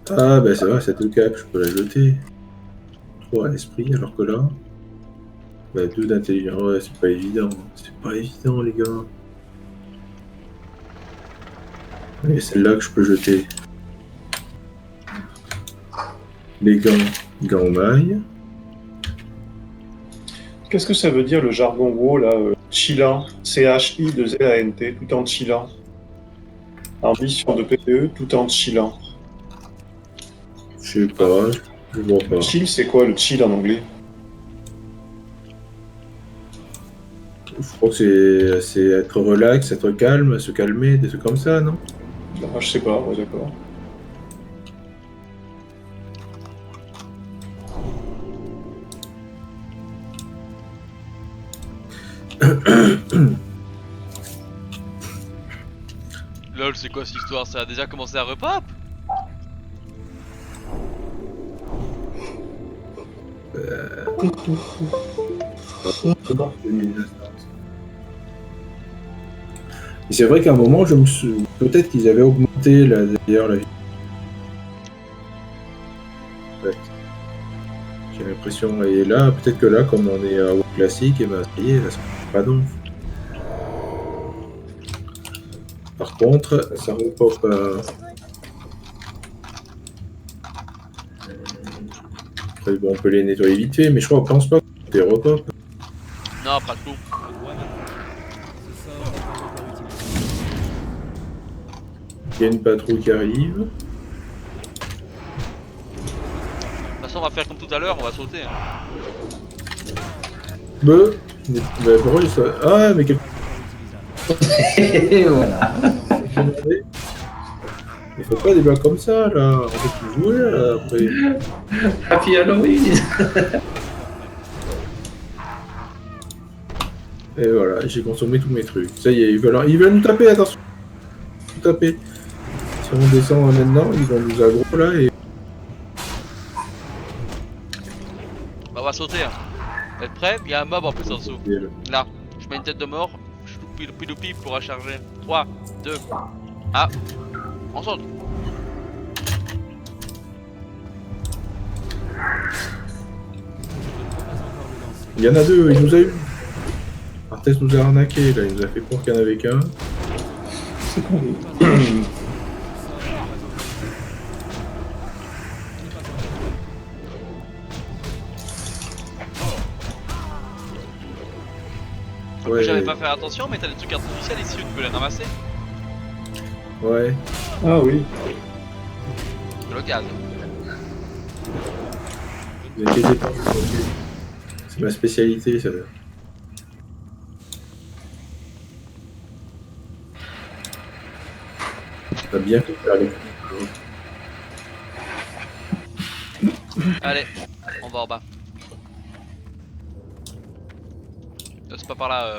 Ah, ben c'est vrai, cette cape, je peux la jeter. 3 d'esprit, alors que là, bah, 2 d'intelligence. Ouais, c'est pas évident. C'est pas évident, les gars. Et celle-là que je peux jeter. Les gants mailles. Qu'est-ce que ça veut dire le jargon WoW là? Chillant, C-H-I-2-L-A-N-T, tout en chillant. En mission de PvE, tout en chillant. Je sais pas, je vois pas. Chill, c'est quoi le chill en anglais? Je crois que c'est être relax, être calme, se calmer, des trucs comme ça, non? Ah, je sais pas, ouais, d'accord. Lol, c'est quoi cette histoire? Ça a déjà commencé à repop? Et c'est vrai qu'à un moment, je me suis... peut-être qu'ils avaient augmenté d'ailleurs la J'ai l'impression. Et là, peut-être que là, comme on est à WoW classique, et ben ça y est, là, c'est pas donc. Par contre, ça repop. Après, bon, on peut les nettoyer vite fait, mais je crois, pense pas que c'est repop. Non, pas tout. Il y a une patrouille qui arrive. De toute façon, on va faire comme tout à l'heure, on va sauter. Hein. Bah, pourquoi il soit... Ah, mais quel... Et voilà. Il faut pas des blagues comme ça, là. On peut plus jouer, là, après. Happy Halloween. Et voilà, j'ai consommé tous mes trucs. Ça y est, ils veulent nous taper, attention. Nous taper. Si on descend maintenant, ils vont nous aggro, là, et... Bah, on va sauter. Hein. Vous êtes prêts? Il y a un mob en plus en dessous. Là, je mets une tête de mort. Choupi pour recharger. 3, 2, 1. On saute. Il y en a deux, il nous a eu. Arthès nous a arnaqué, là, il nous a fait croire qu'il y en avait qu'un. Ouais. J'avais pas fait attention, mais t'as des trucs artificiels ici où tu peux les ramasser. Ouais. Ah oui. Le gaz. Ne inquiétez pas. C'est ma spécialité, ça. T'as bien fait de faire les... Allez, on va en bas. C'est pas par là,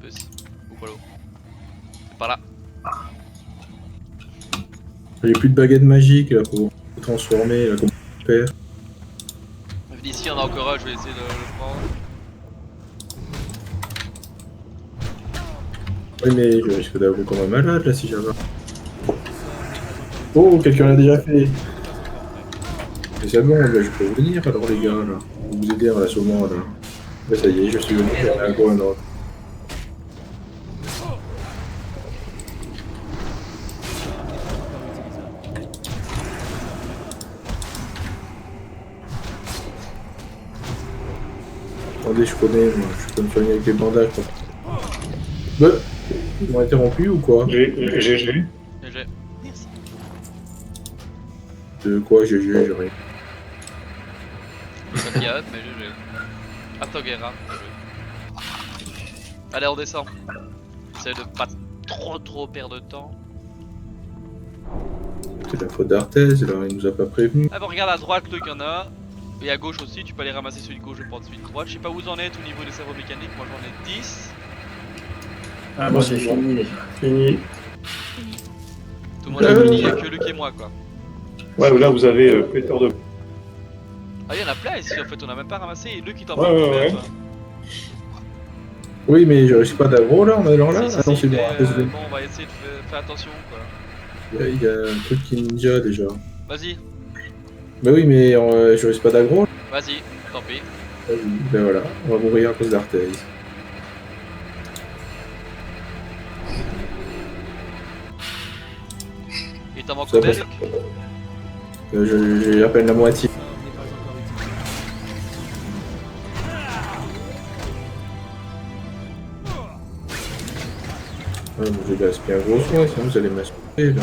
Puss. Ou pas l'eau. C'est par là. J'ai plus de baguette magique là pour transformer là, comment faire. Ici, on a encore un, je vais essayer de le prendre. Oui, mais je risque d'avoir comme un malade là si j'avais. Oh, quelqu'un l'a déjà fait. Mais c'est bon, là, je peux venir alors les gars là. Vous aider en l'assommant là. Mais ça y est, je suis venu, il y en a encore un autre. Attendez, je connais, moi, je peux me soigner avec les bandages. Quoi. Bah, ils m'ont interrompu ou quoi? GG. GG. De quoi GG, j'ai rien. Ça pilote, mais GG. Atogera. Allez, on descend. Essaye de pas trop perdre de temps. C'est la faute d'Arthès, là, il nous a pas prévenu. Ah, bon, regarde à droite, il y en a. Et à gauche aussi, tu peux aller ramasser celui de gauche et prendre celui de droite. Je sais pas où vous en êtes au niveau des cerveaux mécaniques, moi j'en ai 10. Ah, moi j'ai fini déjà. Fini. Tout le monde a fini, il y a que Luc et moi quoi. Ouais, là vous avez pléthore de. Ah, il y en a plein ici en fait, on a même pas ramassé. Et Luc il t'en Ouais, prend ouais, combien, ouais. toi? Oui, mais je risque pas d'aggro là, on est dans là. Si, Ah non, si, c'est bon, mais, Arthès, bon, on va essayer de faire attention quoi. il y a un truc qui ninja déjà. Vas-y, Bah oui, mais je risque pas d'aggro. vas-y, tant pis. Vas-y, ben voilà, on va mourir à cause d'Arthès. Il t'en manque Ça combien, va. Luc? J'ai à peine la moitié. Ah, mais j'ai gaspillé un gros soin, sinon vous allez m'aspirer là.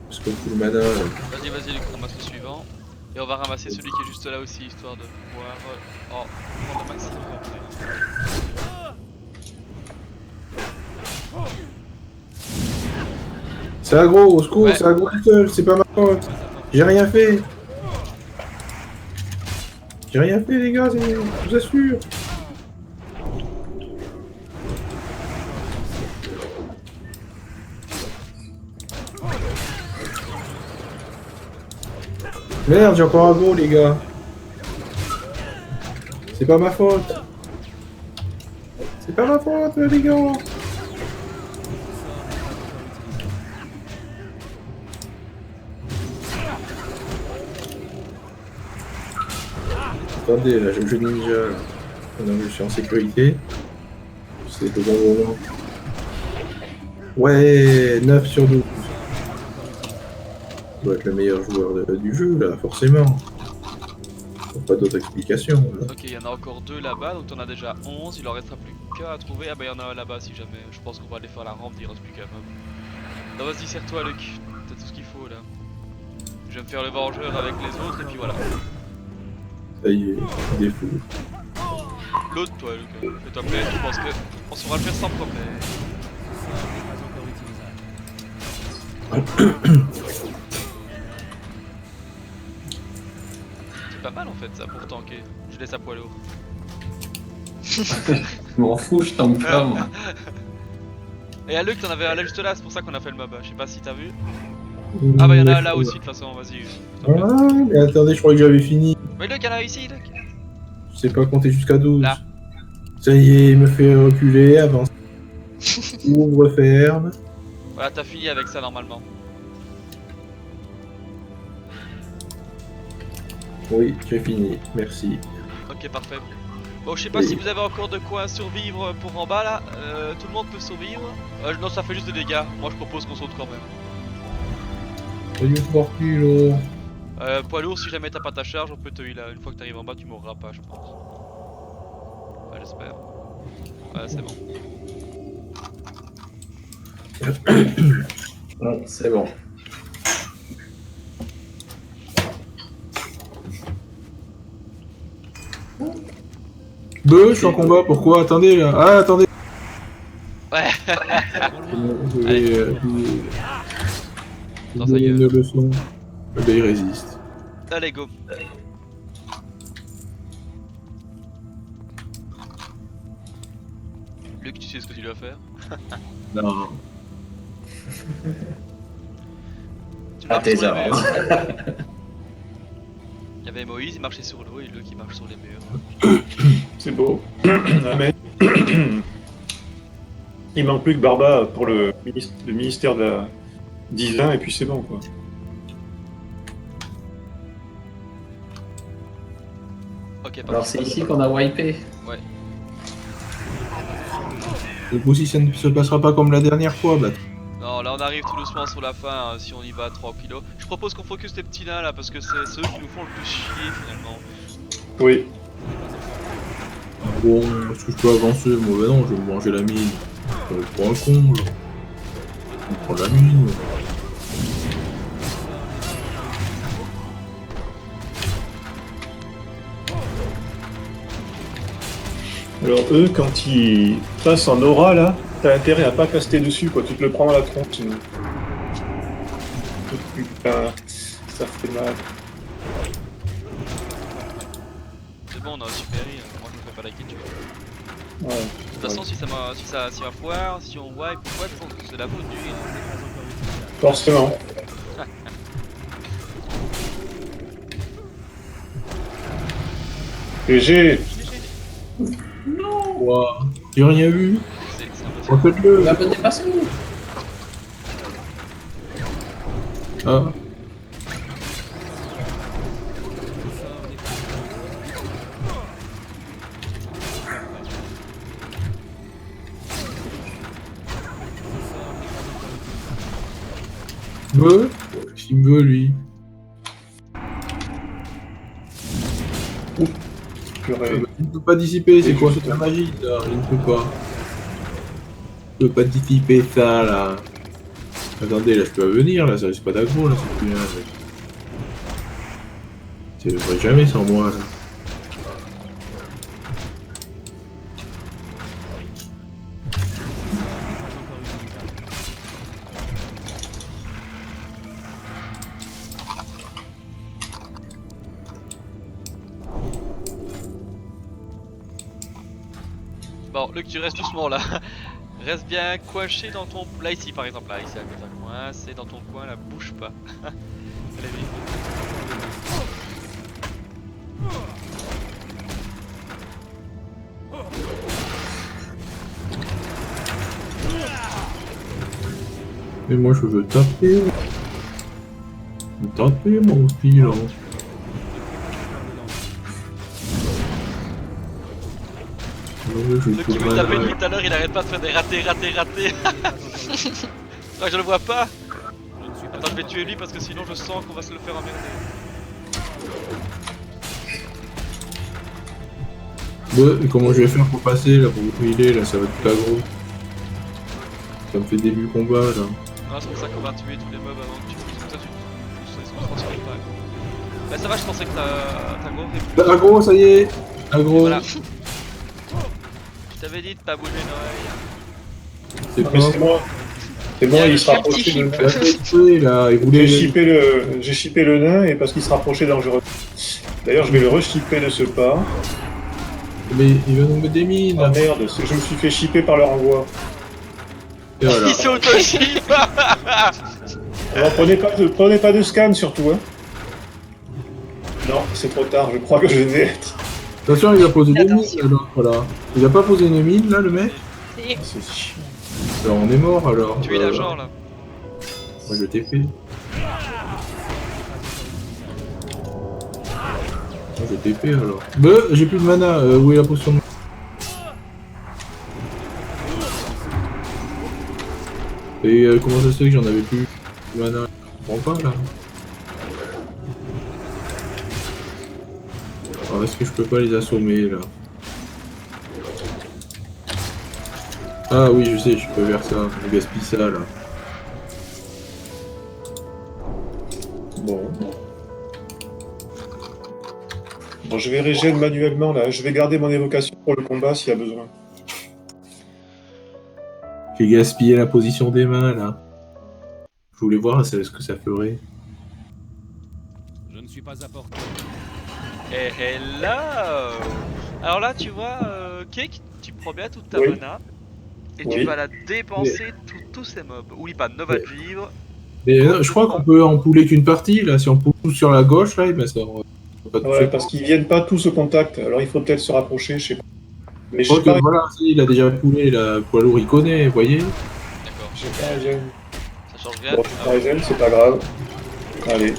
Parce que tout le mana là. Vas-y, Luc, ramasse le suivant. Et on va ramasser celui qui est juste là aussi, histoire de pouvoir prendre le maximum. C'est aggro, au secours, Ouais. c'est aggro tout seul, c'est pas ma faute. J'ai rien fait. J'ai rien fait les gars, je vous assure. Merde, j'ai encore aggro les gars. C'est pas ma faute. C'est pas ma faute les gars. Attendez, là, je ninja. Là. Donc, je suis en sécurité. C'est le bon moment. Ouais, 9 sur 12. Je dois être le meilleur joueur du jeu, là, forcément. Pas d'autres explications. Là. Ok, il y en a encore 2 là-bas, donc t'en as déjà 11. Il en restera plus qu'un à trouver. Ah bah il y en a un là-bas si jamais. Je pense qu'on va aller faire la rampe, il reste plus qu'un mob. Non, vas-y, serre-toi, Luc. T'as tout ce qu'il faut là. Je vais me faire le vengeur avec les autres et puis voilà. Ça y est, défaut. L'autre, toi, Luc. Fais-toi plaisir, je pense que on saura le faire sans problème. C'est pas mal en fait ça pour tanker. Je laisse à poids lourd. Je m'en fous, je tank pas, moi. Et à Luc, t'en avais un là juste là, c'est pour ça qu'on a fait le mob. Je sais pas si t'as vu. Ah bah y'en a un là aussi de toute façon, vas-y. Ah, mais attendez, je crois que j'avais fini. Mais Luc, y'en a un ici, Luc. Je sais pas compter jusqu'à 12. Là. Ça y est, il me fait reculer, avance. Ouvre, ferme. Voilà, t'as fini avec ça normalement. Oui, j'ai fini, merci. Ok, parfait. Bon, je sais pas Oui. si vous avez encore de quoi survivre pour en bas là. Tout le monde peut survivre. Non, ça fait juste des dégâts. Moi, je propose qu'on saute quand même. Salut, Porculo. Poids lourd, si jamais t'as pas ta charge, on peut te heal là. Une fois que t'arrives en bas, tu mourras pas, je pense. Ouais, j'espère. Ouais, c'est bon. Ouais, c'est bon. Je suis en combat, pourquoi? Attendez là. Ah, attendez. Ouais. Je vais Non, ça donner y est. une leçon. Eh ben, il résiste. Allez, go. Luc, tu sais ce que tu dois faire? Non. Tu À marches tes sur les ordres. murs. Il y avait Moïse, il marchait sur l'eau et Luc il marche sur les murs. C'est beau. Amen. Il manque plus que Barba pour le ministère de la divin et puis c'est bon quoi. Ok, Alors parfait. c'est ici qu'on a wipé. Ouais. Du coup, si ça ne se passera pas comme la dernière fois, bah. Non, là on arrive tout doucement sur la fin, si on y va tranquillo. Je propose qu'on focus les petits nains là parce que c'est ceux qui nous font le plus chier finalement. Oui. Bon, est-ce que je peux avancer? Moi, bah non, je vais me manger la mine. Je prends un con, là. Je prends la mine. Alors eux, quand ils passent en aura là, t'as intérêt à pas caster dessus quoi, tu te le prends dans la tronche sinon. Putain, ça fait mal. C'est bon, on a un super heal, moi je me fais pas la guide. Ouais. De toute façon, si ça foire, si on wipe ou quoi, c'est la faute du heal. Forcément. GG. Ouah, j'ai rien vu. C'est impossible. Refaites-le. La bonne dépassée. Ah. Qu'est-ce qu'il me veut, lui? Purée. Il ne peut pas dissiper, c'est quoi cette magie là? Il ne peut pas. Il ne peut pas dissiper ça là. Attendez, là je peux venir, là ça risque pas d'aggro là, c'est plus rien. Ça devrait jamais sans moi là. Bon, Luc, tu restes doucement là. Reste bien coincé dans ton. Là, ici par exemple, là, ici à côté, coincé dans ton coin, là, bouge pas. Allez, vite. Mais moi je veux taper. Je veux taper moi aussi là. Le qui veut taper depuis tout à l'heure, il arrête pas de faire des ratés. Je le vois pas. Attends, je vais tuer lui parce que sinon je sens qu'on va se le faire emmerder. Et comment je vais faire pour passer là, pour vous filer là, ça va être pas gros. Ça me fait début combat là. Non, c'est pour ça qu'on va tuer tous les mobs avant que tu puisses. Comme ça, ils se transforment pas. Bah, ça va, je pensais que t'as gros réflexe. Agro, ça y est. Agro. Voilà. Je t'avais dit de pas bouger Noël. C'est Non, mais c'est moi. C'est moi, il se rapprochait de Il a fait tuer, là. Il voulait. J'ai shippé le nain et parce qu'il se rapprochait dangereux. D'ailleurs, je vais le re-shipper de ce pas. Mais il va nous mettre des mines. Ah merde, je me suis fait shipper par leur envoi. Et voilà. Il s'auto-ship. Alors prenez pas de scan surtout, hein. Non, c'est trop tard, je crois que je vais être. Attention, il a posé des mines alors. Voilà. Il a pas posé une mine là, le mec. C'est chiant. Alors on est mort alors. Tu es l'agent là. Moi je TP. Moi je TP alors. Bah, j'ai plus de mana. Où est la potion de... Et comment ça se fait que j'en avais plus de mana? Je comprends pas là. Alors est-ce que je peux pas les assommer là? Ah oui, je sais, je peux faire ça. Je gaspille ça là. Bon. Bon, je vais régénérer manuellement là. Je vais garder mon évocation pour le combat s'il y a besoin. J'ai gaspillé la position des mains là. Je voulais voir ce que ça ferait. Je ne suis pas apporté. Et là, alors là, tu vois, Kek, tu prends bien toute ta Oui. mana et tu Oui. vas la dépenser tous ces mobs. Oublie pas, 9 va te vivre. Mais je crois qu'on peut en pouler qu'une partie là. Si on poule tout sur la gauche là, ben ça on va pas toucher. Ouais, parce qu'ils viennent pas tous au contact. Alors il faut peut-être se rapprocher, je sais pas. Mais Je j'ai crois pas, que voilà, il a déjà poulé la poids lourd, il connaît, vous voyez. D'accord, j'ai pas régène. ça change rien. Bon, j'ai pas régène, c'est pas grave. Allez.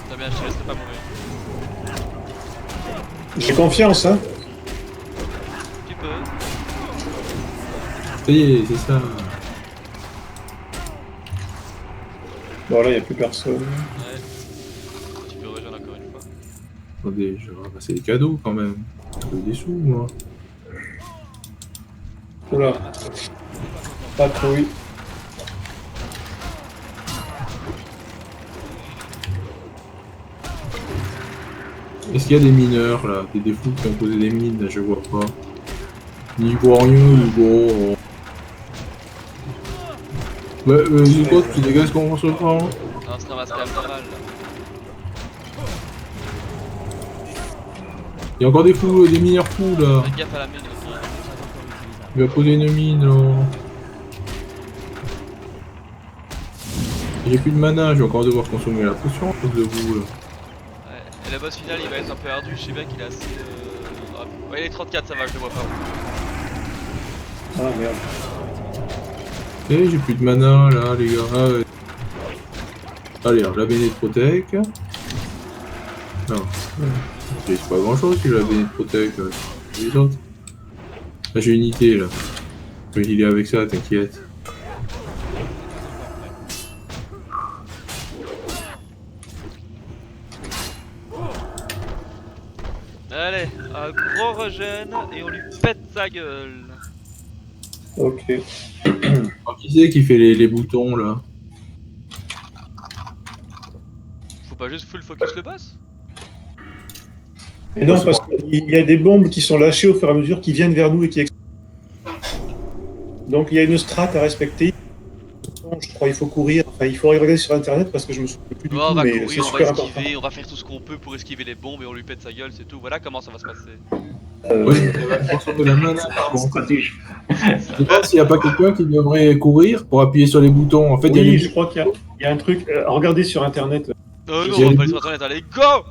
Très bien, je te laisserai pas mourir. J'ai confiance, hein. Tu peux. Ça y est, c'est ça. Bon là, il n'y a plus personne. Ouais. Tu peux rejoindre encore une fois. Attendez, je vais ramasser les cadeaux quand même. Je veux des sous, moi. Oula. Patrouille. Est-ce qu'il y a des mineurs là? Des fous qui ont posé des mines, là, je vois pas. Ni voient rien, ni gros. Ouais, c'est quoi? C'est des gaz qu'on se prend? Non, ça ramasse quand même pas mal là. Il y a encore des fous, des mineurs fous là. Fais gaffe à la mine aussi. Il va poser une mine là. J'ai plus de mana, je vais encore devoir consommer la potion à cause de vous là. Ouais. Et le boss final il va être un peu ardu, je sais bien qu'il est assez. Ouais, il est 34, ça va, je le vois pas. Ah merde. Eh, j'ai plus de mana là, les gars. Ah, ouais. Allez, alors, la Béné de Protec. Non. C'est pas grand chose si la Béné de Protec. Les autres. Là, j'ai une unité là. Je vais healer avec ça, t'inquiète. Allez, un gros regen et on lui pète sa gueule. Ok. Alors, qui c'est qui fait les boutons là? Faut pas juste full focus le boss? Et non, parce qu'il y a des bombes qui sont lâchées au fur et à mesure qui viennent vers nous et qui explosent. Donc il y a une strat à respecter. Je crois qu'il faut courir. Enfin, il faut regarder sur internet parce que je me souviens plus du On tout, va mais courir, c'est on va super important. esquiver, on va faire tout ce qu'on peut pour esquiver les bombes et on lui pète sa gueule, c'est tout. Voilà comment ça va se passer. Oui, on va consommer la mana. Je pense s'il n'y a pas quelqu'un qui devrait courir pour appuyer sur les boutons. En fait, il y a Oui, les... je crois qu'il y a un truc. Regardez sur internet. Oh non, J'ai on va les pas aller sur internet, allez, go!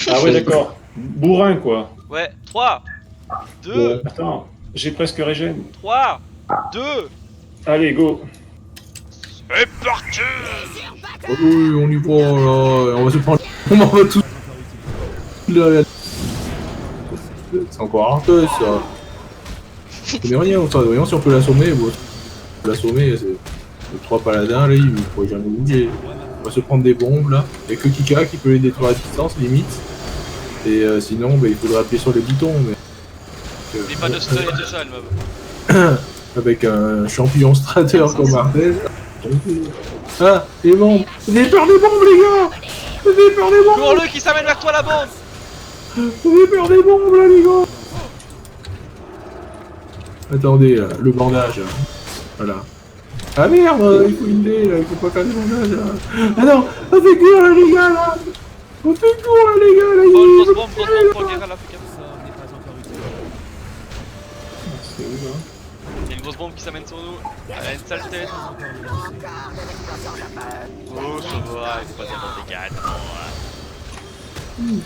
Ah ouais, d'accord. Bourrin, quoi. Ouais, 3, 2, Attends, j'ai presque régène. 3, 2, Allez, go. c'est parti! Oh oui, on y va là. On va se prendre On m'en va tout. C'est encore harteuse ça. Mais rien, voyons si on peut l'assommer. Bon, l'assommer, c'est les 3 paladins là, ils pourraient jamais bouger. On va se prendre des bombes là. Y'a que Kika qui peut les détruire à distance limite. Et sinon, bah, il faudra appuyer sur les boutons. Mais pas de stun et tout ça, le mob. Avec un champignon strater comme Arthès. Ah, les bombes! J'ai peur des bombes, les gars! J'ai peur des bombes! Cours-le qui s'amène vers toi la bombe! J'ai peur des bombes, là, les gars! Attendez, là, le bandage, là. Voilà. Ah merde, il faut une dé, là, il faut pas faire des bandages, là. Ah non, on fait court, là, les gars, là! On fait court, là, les gars, là! Oh, une grosse bombe pour guérir la Africaine. Sort n'est pas encore utilisé. C'est où là? Il y a une grosse bombe qui s'amène sur nous. Elle a une sale tête. Oh, ça va, il faut pas tellement de dégâts.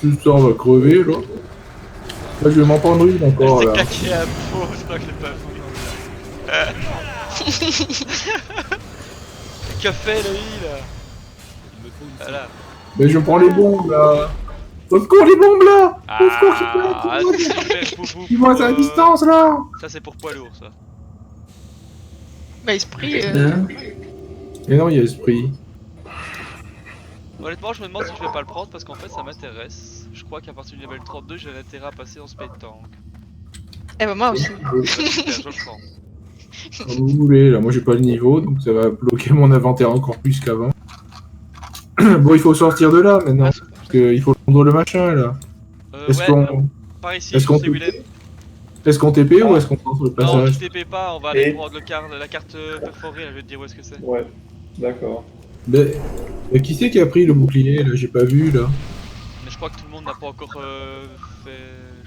Juste ça, on va crever, là. Là, je vais m'en prendre une encore, Elle là. s'est claquée à peau, je crois que je l'ai pas vu. Qu'a fait lui là? Il me faut une Voilà. Mais je prends les bombes, là. Au secours, les bombes, là! Au secours, Ah, super, foufou. Dis-moi, c'est à distance, là! Ça, c'est pour poids lourd, ça. Bah, esprit. Et non, il y a esprit. Honnêtement, je me demande si je vais pas le prendre parce qu'en fait, ça m'intéresse. Je crois qu'à partir du level 32, j'ai l'intérêt à passer en speed tank. Eh bah, moi aussi. Je prends. Comme vous voulez, là, moi j'ai pas le niveau, donc ça va bloquer mon inventaire encore plus qu'avant. Bon, il faut sortir de là maintenant, parce qu'il faut prendre le machin là. Est-ce Ouais, qu'on par ici, est-ce qu'on c'est Willem. TP ou est-ce qu'on prend sur le Non, passage? tu TP pas, on va aller Et- prendre la carte perforée, là, je vais te dire où est-ce que c'est. Ouais, d'accord. Mais qui c'est qui a pris le bouclier là? J'ai pas vu là. Mais je crois que tout le monde n'a pas encore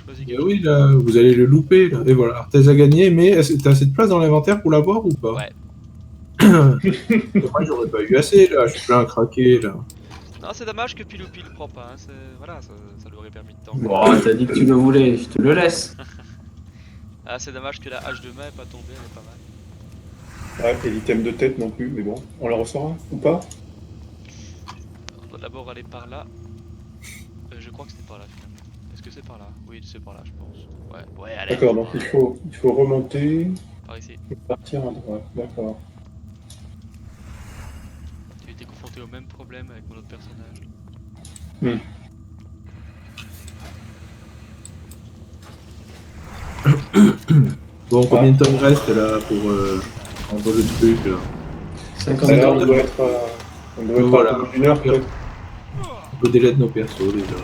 choisi Et quelque oui là, vous allez le louper là. Et voilà, Arthès a gagné, mais t'as assez de place dans l'inventaire pour l'avoir ou pas? Ouais. Moi j'aurais pas eu assez là, je suis plein à craquer là. Non, c'est dommage que Piloupi le prend pas, hein. Voilà, ça lui aurait permis de temps. Bon, t'as dit que tu le voulais, je te le laisse. Ah, c'est dommage que la hache de main est pas tombée, elle est pas mal. Ah, et l'item de tête non plus, mais bon, on la ressort ou pas? On doit d'abord aller par là. Je crois que c'était par là finalement. Est-ce que c'est par là? Oui, c'est par là, je pense. Ouais, allez. D'accord, donc il faut remonter Par ici. et partir à droite, d'accord. Tu étais confronté au même problème avec mon autre personnage. Bon, combien de temps il reste là pour prendre le truc là? 50 Alors, ans. on doit être Voilà. à un peu d'une heure peut-être. On peut délai de nos persos déjà.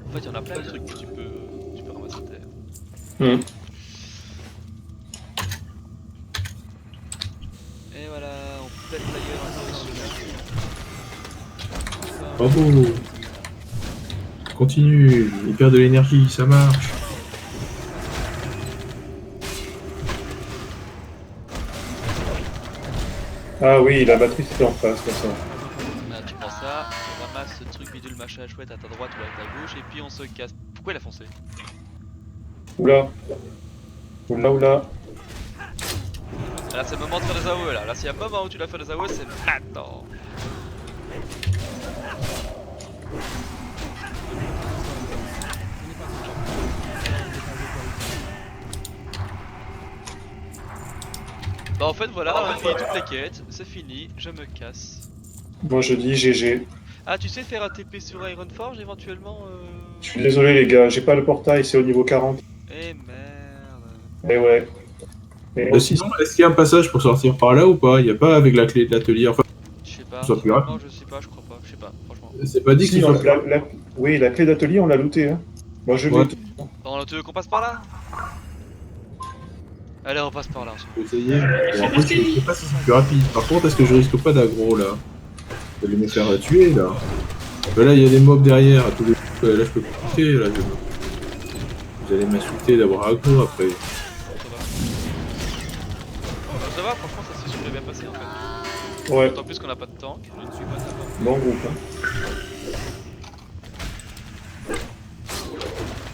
En fait, il y en a plein de trucs que tu peux ramasser à terre. Et voilà, on pète la gueule un peu dessus. Bravo! Continue, il perd de l'énergie, ça marche. Ah oui, la batterie c'était en face, c'est ça. Là, tu prends ça, tu ramasses ce truc bidule machin chouette à ta droite ou à ta gauche, et puis on se casse. Pourquoi il a foncé? Oula. Oula. Là, c'est le moment de faire des AOE là. Là, s'il y a un moment où tu dois faire des AOE, c'est maintenant. Bah, en fait, voilà, on a fini toutes les quêtes, c'est fini, je me casse. Moi je dis GG. Ah, tu sais faire un TP sur Ironforge éventuellement Je suis désolé les gars, j'ai pas le portail, c'est au niveau 40. Eh merde. Eh ouais. Et aussi, Sinon, est-ce qu'il y a un passage pour sortir par là ou pas? Il n'y a pas avec la clé de l'atelier. Enfin, Je sais pas. Ça soit plus rapide. Non, je sais pas, je crois pas. Je sais pas, franchement. c'est pas dit si, qu'il on- faut. oui, la clé d'atelier on l'a looté. Hein. Moi je l'ai. Ouais. Bon, tu veux qu'on passe par là? Allez, on passe par là. Faut essayer. Bon, après, je sais pas si c'est plus rapide. Par contre, est-ce que je risque pas d'aggro là? Vous allez me faire tuer là. Ben là, il y a des mobs derrière. À tous les coups. Là, je peux plus quitter. Là, vous allez m'insulter d'avoir aggro après. Ça va, franchement, ça s'est super bien passé en fait. Ouais, D'autant plus qu'on a pas de tank. Je ne suis pas apporté. bon groupe. Hein.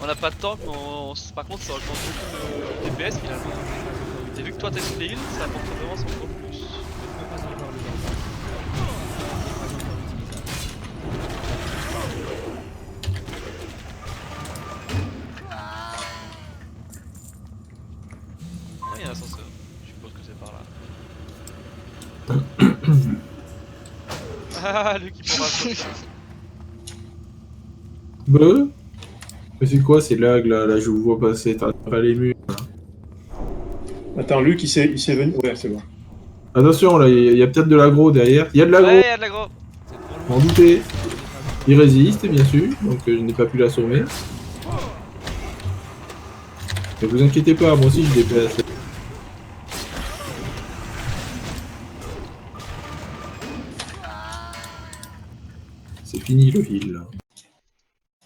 On a pas de tank, mais par contre ça augmente beaucoup le DPS finalement. Et vu que toi t'es sur les heals, ça apporte vraiment son gros plus. Pas encore le danger. Pas encore utilisable. Ah, il y a un ascenseur. Je suppose que c'est par là. Ah, Luc il pourra sortir. Bah. Mais c'est quoi ces lags là je vous vois passer, t'as pas les murs. Attends, Luc, il s'est venu. Ouais, c'est bon. Attention là, il y a peut-être de l'aggro derrière. Il y a de l'aggro, Ouais, y'a de l'aggro. C'est trop loin. m'en douter. Il résiste bien sûr, donc je n'ai pas pu l'assommer. Mais vous inquiétez pas, moi aussi je déplace. C'est fini le heal là.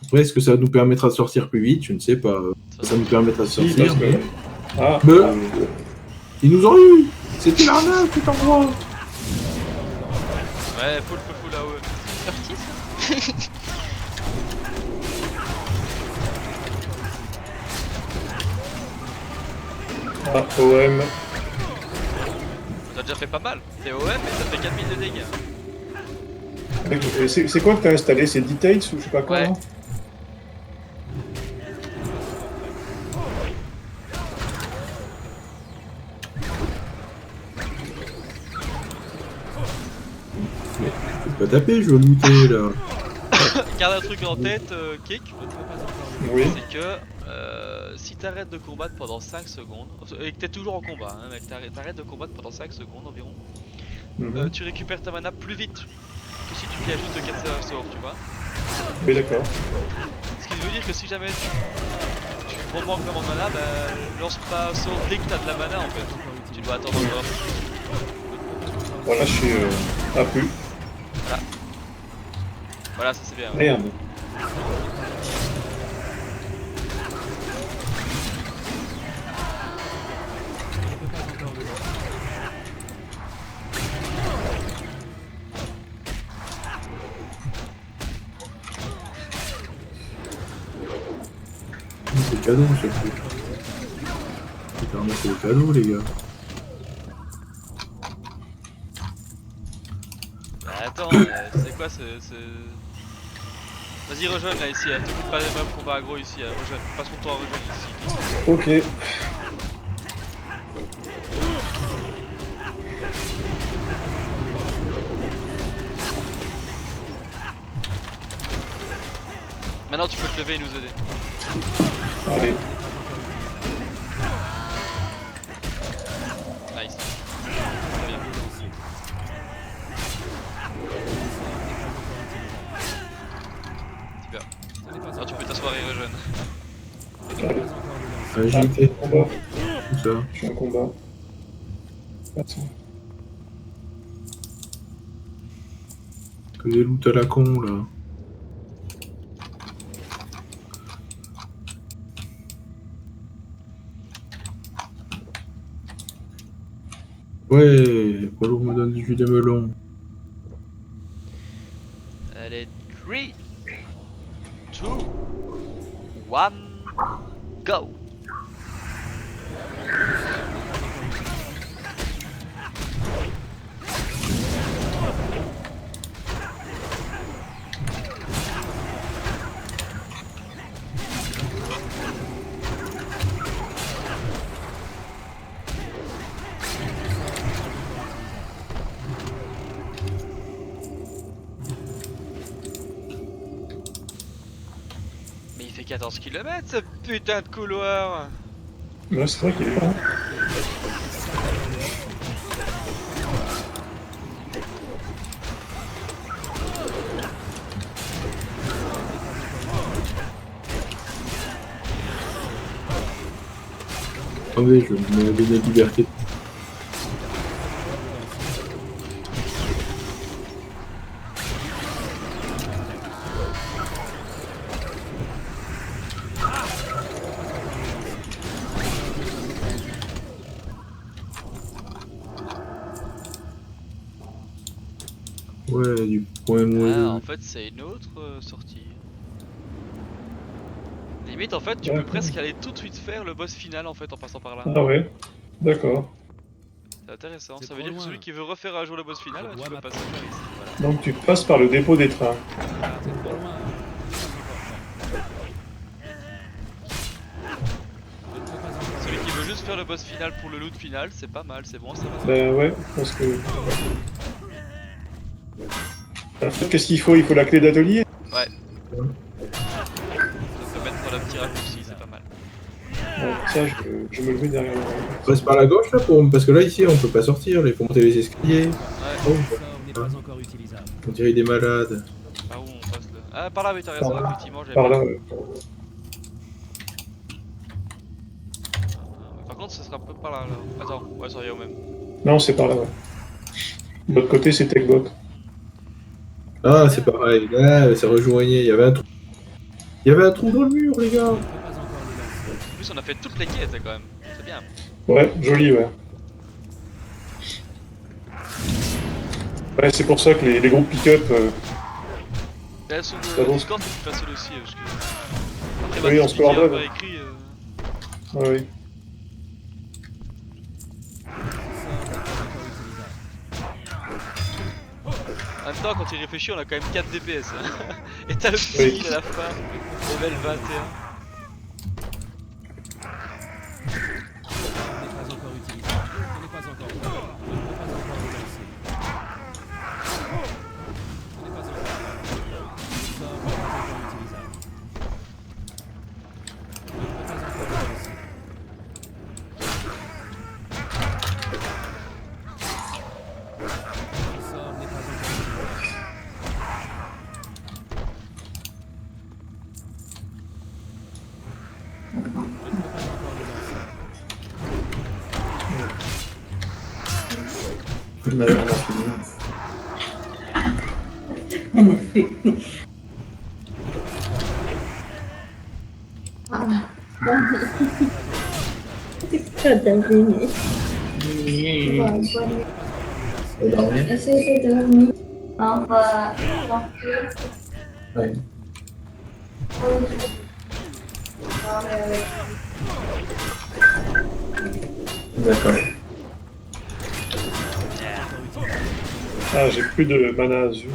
Après, est-ce que ça nous permettra de sortir plus vite? Je ne sais pas. Ça nous permettra de Si, sortir. parce que... Mais... Ah, Mais- ah, Ils nous ont eu. C'était l'arnaque, cet endroit. Ouais, full là ouais. Sorti ça. ah, OM. T'as déjà fait pas mal. T'es OM et ça fait 4000 de dégâts. Et c'est quoi que t'as installé? C'est Details ou je sais pas quoi Ouais. là. Faut pas taper, je veux looter là. Garde un truc en tête, Kick. Oui. C'est que si t'arrêtes de combattre pendant 5 secondes, et que t'es toujours en combat, hein, mec, t'arrêtes de combattre pendant 5 secondes environ, Mhm. tu récupères ta mana plus vite que si tu viens juste de casser un sort, tu vois. Oui, d'accord. Ce qui veut dire que si jamais tu remanques vraiment de mana, bah lance pas un sort dès que t'as de la mana en fait. Tu dois attendre encore. Voilà, je suis à plus. Voilà, ça c'est bien. Merde. C'est cadeau ce truc. Putain, mais c'est des cadeaux les gars. Bah, attends, c'est quoi ce... Vas-y rejoins là ici, hein. T'écoutes pas les mêmes combats aggro ici, hein. Rejoins, passe ton temps à rejoindre ici. Ok. Maintenant tu peux te lever et nous aider. Allez. Nice. Très bien. Super. Maintenant tu peux t'asseoir et rejoindre. Allez. Agilité, Combat. tout ça. Je suis en combat. Attends. Que des loots à la con là. Ouais, Polo me donne du jus de melon. Allez, 3, 2, 1, go! Mais il fait 14 km ce putain de couloir! Là, c'est vrai qu'il est là. Attendez, je vais me donner liberté. Ouais, du point Ah, moins. en fait, c'est une autre sortie. Limite, en fait, tu Ouais. peux presque aller tout de suite faire le boss final en fait en passant par là. Ah ouais, d'accord. C'est intéressant. C'est Ça veut trop dire que loin. celui qui veut refaire un jour le boss final, Je tu vois peux ma passer porte. par ici. Voilà. Donc tu passes par le dépôt des trains. Ah, c'est trop loin. Je ne peux pas encore. Celui qui veut juste faire le boss final pour le loot final, c'est pas mal, c'est bon, ça va. Ben ouais, parce que... Qu'est-ce qu'il faut? Il faut la clé d'atelier? Ouais. Ça peut mettre le petit raccourci, c'est pas mal. Ouais, ça, je me le mets derrière le On passe par la gauche là parce que là ici on peut pas sortir, il faut monter les escaliers. Ouais. Oh, Le sort n'est pas encore utilisable. on dirait des malades. Par où on passe là? Ah, par là, oui, t'as raison, effectivement, j'avais Par pas là, vu. ouais. Par contre, ce sera peu par là, là. Attends, ouais, ça revient au même. Non, c'est par là, ouais. De l'autre côté, c'est Techbot. Ah, c'est pareil, là ça rejoignait, il y avait un trou. Il y avait un trou dans le mur, les gars. Je ne peux pas encore le lancer. En plus, on a fait toutes les quêtes quand même. C'est bien. Ouais, joli, ouais. Ouais, c'est pour ça que les groupes pick-up... Là, sur Ça le va. Discord, c'est plus facile aussi. Parce que... Après, Oui, on Baptiste, se il a coordonne. pas écrit. Ouais, oui. En même temps, quand il réfléchit, on a quand même 4 DPS. Hein. Et t'as le petit Oui. à la fin, level 21. N'est pas encore utilisable. Ce n'est pas encore. Je ne peux pas encore le lancer. Ce n'est pas encore. Le sort n'est pas encore utilisable. Je ne peux pas encore le lancer. Le sort n'est pas encore utilisable. Je ne peux pas encore le lancer. On a fini. Et dormir. Essaye de dormir. On va Ouais. D'accord. Ah, j'ai plus de mana azur.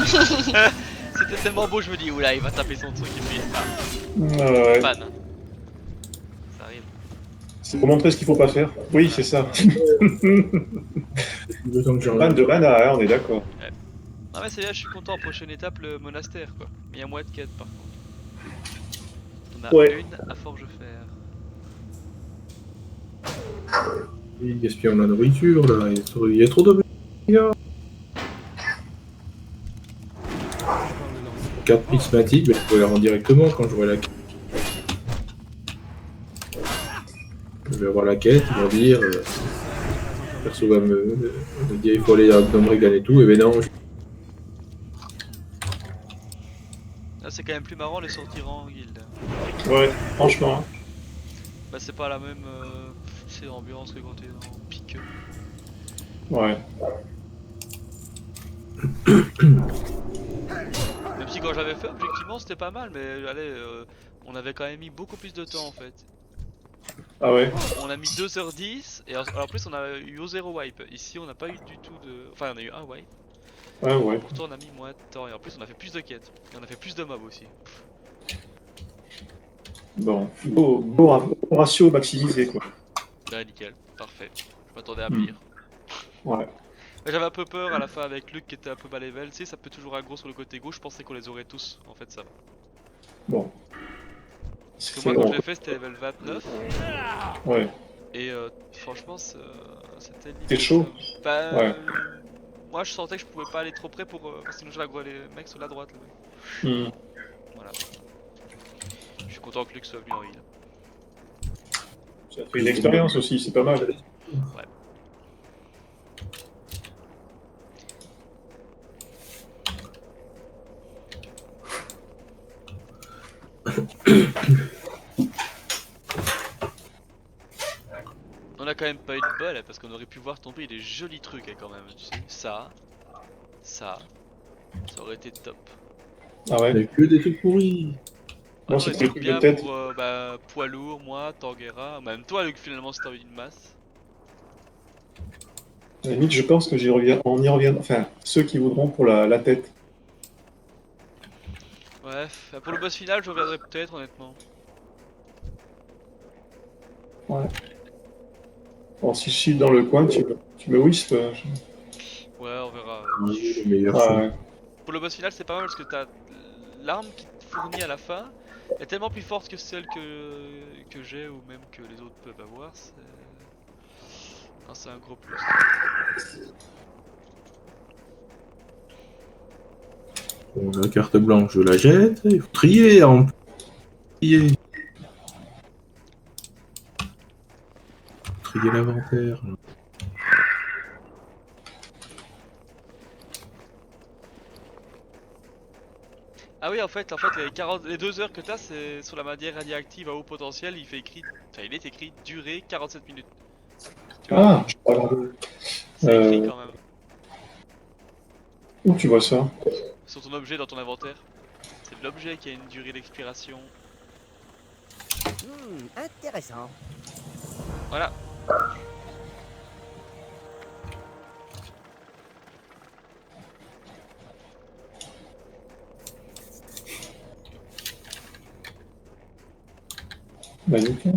C'était tellement beau, je me dis, oula, il va taper son truc et puis ah, Ouais. pan. Ça arrive. C'est pour montrer ce qu'il faut pas faire. Oui, c'est ça. Le temps que j'en Ban de mana, hein, on est d'accord. Non mais c'est là, je suis content, prochaine étape, le monastère quoi. Mais il y a moins de quêtes par contre. On a Ouais. une à forge faire. Il gaspille la nourriture là, il y a trop de les gars. Carte prismatique, mais je peux la rendre directement quand j'aurai la quête. Je vais avoir la quête, ils vont dire. Perso va me dire il faut aller dans me régaler et tout, et ben non. Là c'est quand même plus marrant les sortir en guilde. Ouais, franchement. hein. Bah c'est pas la même c'est ambiance que quand t'es en pique. Ouais. Même si quand j'avais fait objectivement c'était pas mal, mais allez, on avait quand même mis beaucoup plus de temps en fait. Ah ouais. On a mis 2h10 et en plus on a eu au 0 wipe. Ici on n'a pas eu du tout de... Enfin on a eu un wipe. Ouais, ouais. Pourtant on a mis moins de temps et en plus on a fait plus de quêtes. Et on a fait plus de mobs aussi. Bon. Beau ratio maximisé, quoi. Bah nickel, parfait. Je m'attendais à Hmm. pire. Ouais. Mais j'avais un peu peur à la fin avec Luc qui était un peu bas level. Tu sais, ça peut toujours aggro sur le côté gauche. Je pensais qu'on les aurait tous. En fait, ça va. Bon. Parce que C'est moi, quand bon. je l'ai fait, c'était level 29. Ouais. Et franchement, c'était limite. C'était chaud. Bah, Ouais. moi, je sentais que je pouvais pas aller trop près pour. Parce que sinon, j'allais aggro les mecs sur la droite. Là. Hmm. Voilà. Je suis content que Luc soit venu en heal. Ça fait une expérience aussi, c'est pas mal. Ouais. On a quand même pas eu de bol parce qu'on aurait pu voir tomber des jolis trucs quand même, tu sais. Ça aurait été top. Ah Il ouais. n'y a que des trucs pourris. Moi, Ah, c'était c'est le truc de bien tête. pour poids lourd, moi, Tanguera, même toi, Luc, finalement, si t'as envie d'une masse. À la limite, je pense que on y revient. Enfin, ceux qui voudront pour la tête. Ouais, pour le boss final, je reviendrai peut-être, honnêtement. Ouais. Bon, si je suis dans le coin, tu me wisp. Ouais, on verra. Oui, le meilleur Ouais, son. ouais. Pour le boss final, c'est pas mal parce que t'as l'arme qui te fournit à la fin est tellement plus forte que celle que j'ai ou même que les autres peuvent avoir. C'est un gros plus. Bon, la carte blanche, je la jette. Il faut trier en trier. Trier l'inventaire. Ah oui, en fait les 2 heures que t'as, c'est sur la matière radioactive à haut potentiel. Il est écrit durée 47 minutes. Tu vois, Ah, je peux regarder. c'est écrit quand même Où tu vois ça? sur ton objet dans ton inventaire. C'est l'objet qui a une durée d'expiration. Intéressant. Voilà. Bah, nickel.